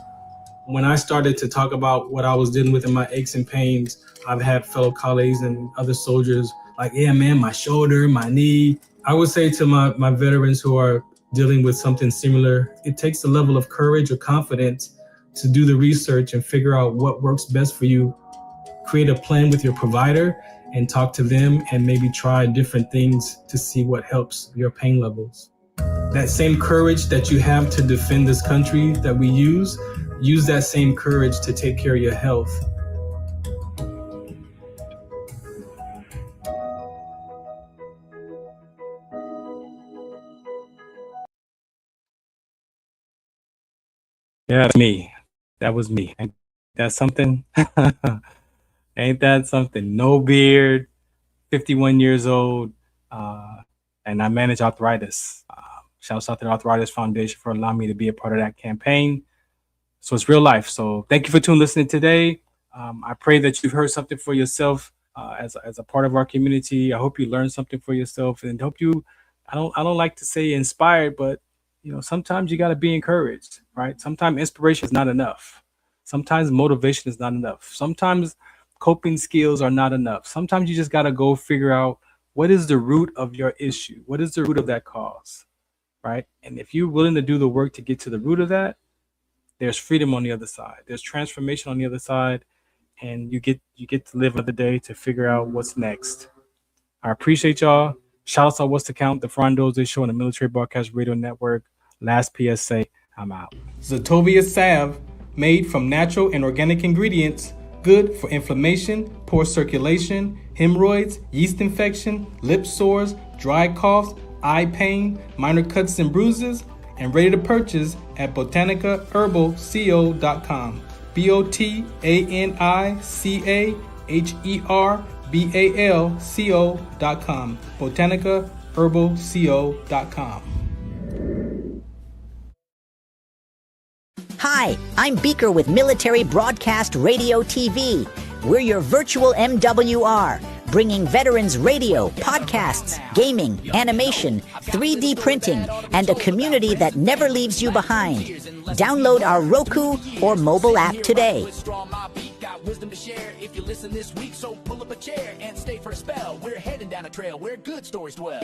Speaker 4: When I started to talk about what I was dealing with in my aches and pains, I've had fellow colleagues and other soldiers like, yeah, man, my shoulder, my knee. I would say to my veterans who are dealing with something similar, it takes a level of courage or confidence to do the research and figure out what works best for you. Create a plan with your provider and talk to them and maybe try different things to see what helps your pain levels. That same courage that you have to defend this country that we use that same courage to take care of your health. Yeah, me. That was me. Ain't that something? Ain't that something? No beard, 51 years old, and I manage arthritis. Shouts out to the Arthritis Foundation for allowing me to be a part of that campaign. So it's real life. So thank you for listening today. I pray that you've heard something for yourself as a part of our community. I hope you learned something for yourself, and hope you. I don't like to say inspired, but sometimes you got to be encouraged, right? Sometimes inspiration is not enough. Sometimes motivation is not enough. Sometimes coping skills are not enough. Sometimes you just got to go figure out what is the root of your issue? What is the root of that cause, right? And if you're willing to do the work to get to the root of that, there's freedom on the other side. There's transformation on the other side, and you get to live another day to figure out what's next. I appreciate y'all. Shout out to What's the Count, the Farron Dozier Show on the Military Broadcast Radio Network. Last PSA, I'm out. Zetovia salve, made from natural and organic ingredients, good for inflammation, poor circulation, hemorrhoids, yeast infection, lip sores, dry coughs, eye pain, minor cuts and bruises, and ready to purchase at botanicaherbalco.com. botanicaherbalco.com. botanicaherbalco.com.
Speaker 2: Hi, I'm Beaker with Military Broadcast Radio TV. We're your virtual MWR, bringing veterans radio, podcasts, gaming, animation, 3D printing, and a community that never leaves you behind. Download our Roku or mobile app today.
Speaker 3: Wisdom to share if you listen this week, so pull up a chair and stay for a spell. We're heading down a trail where good stories dwell.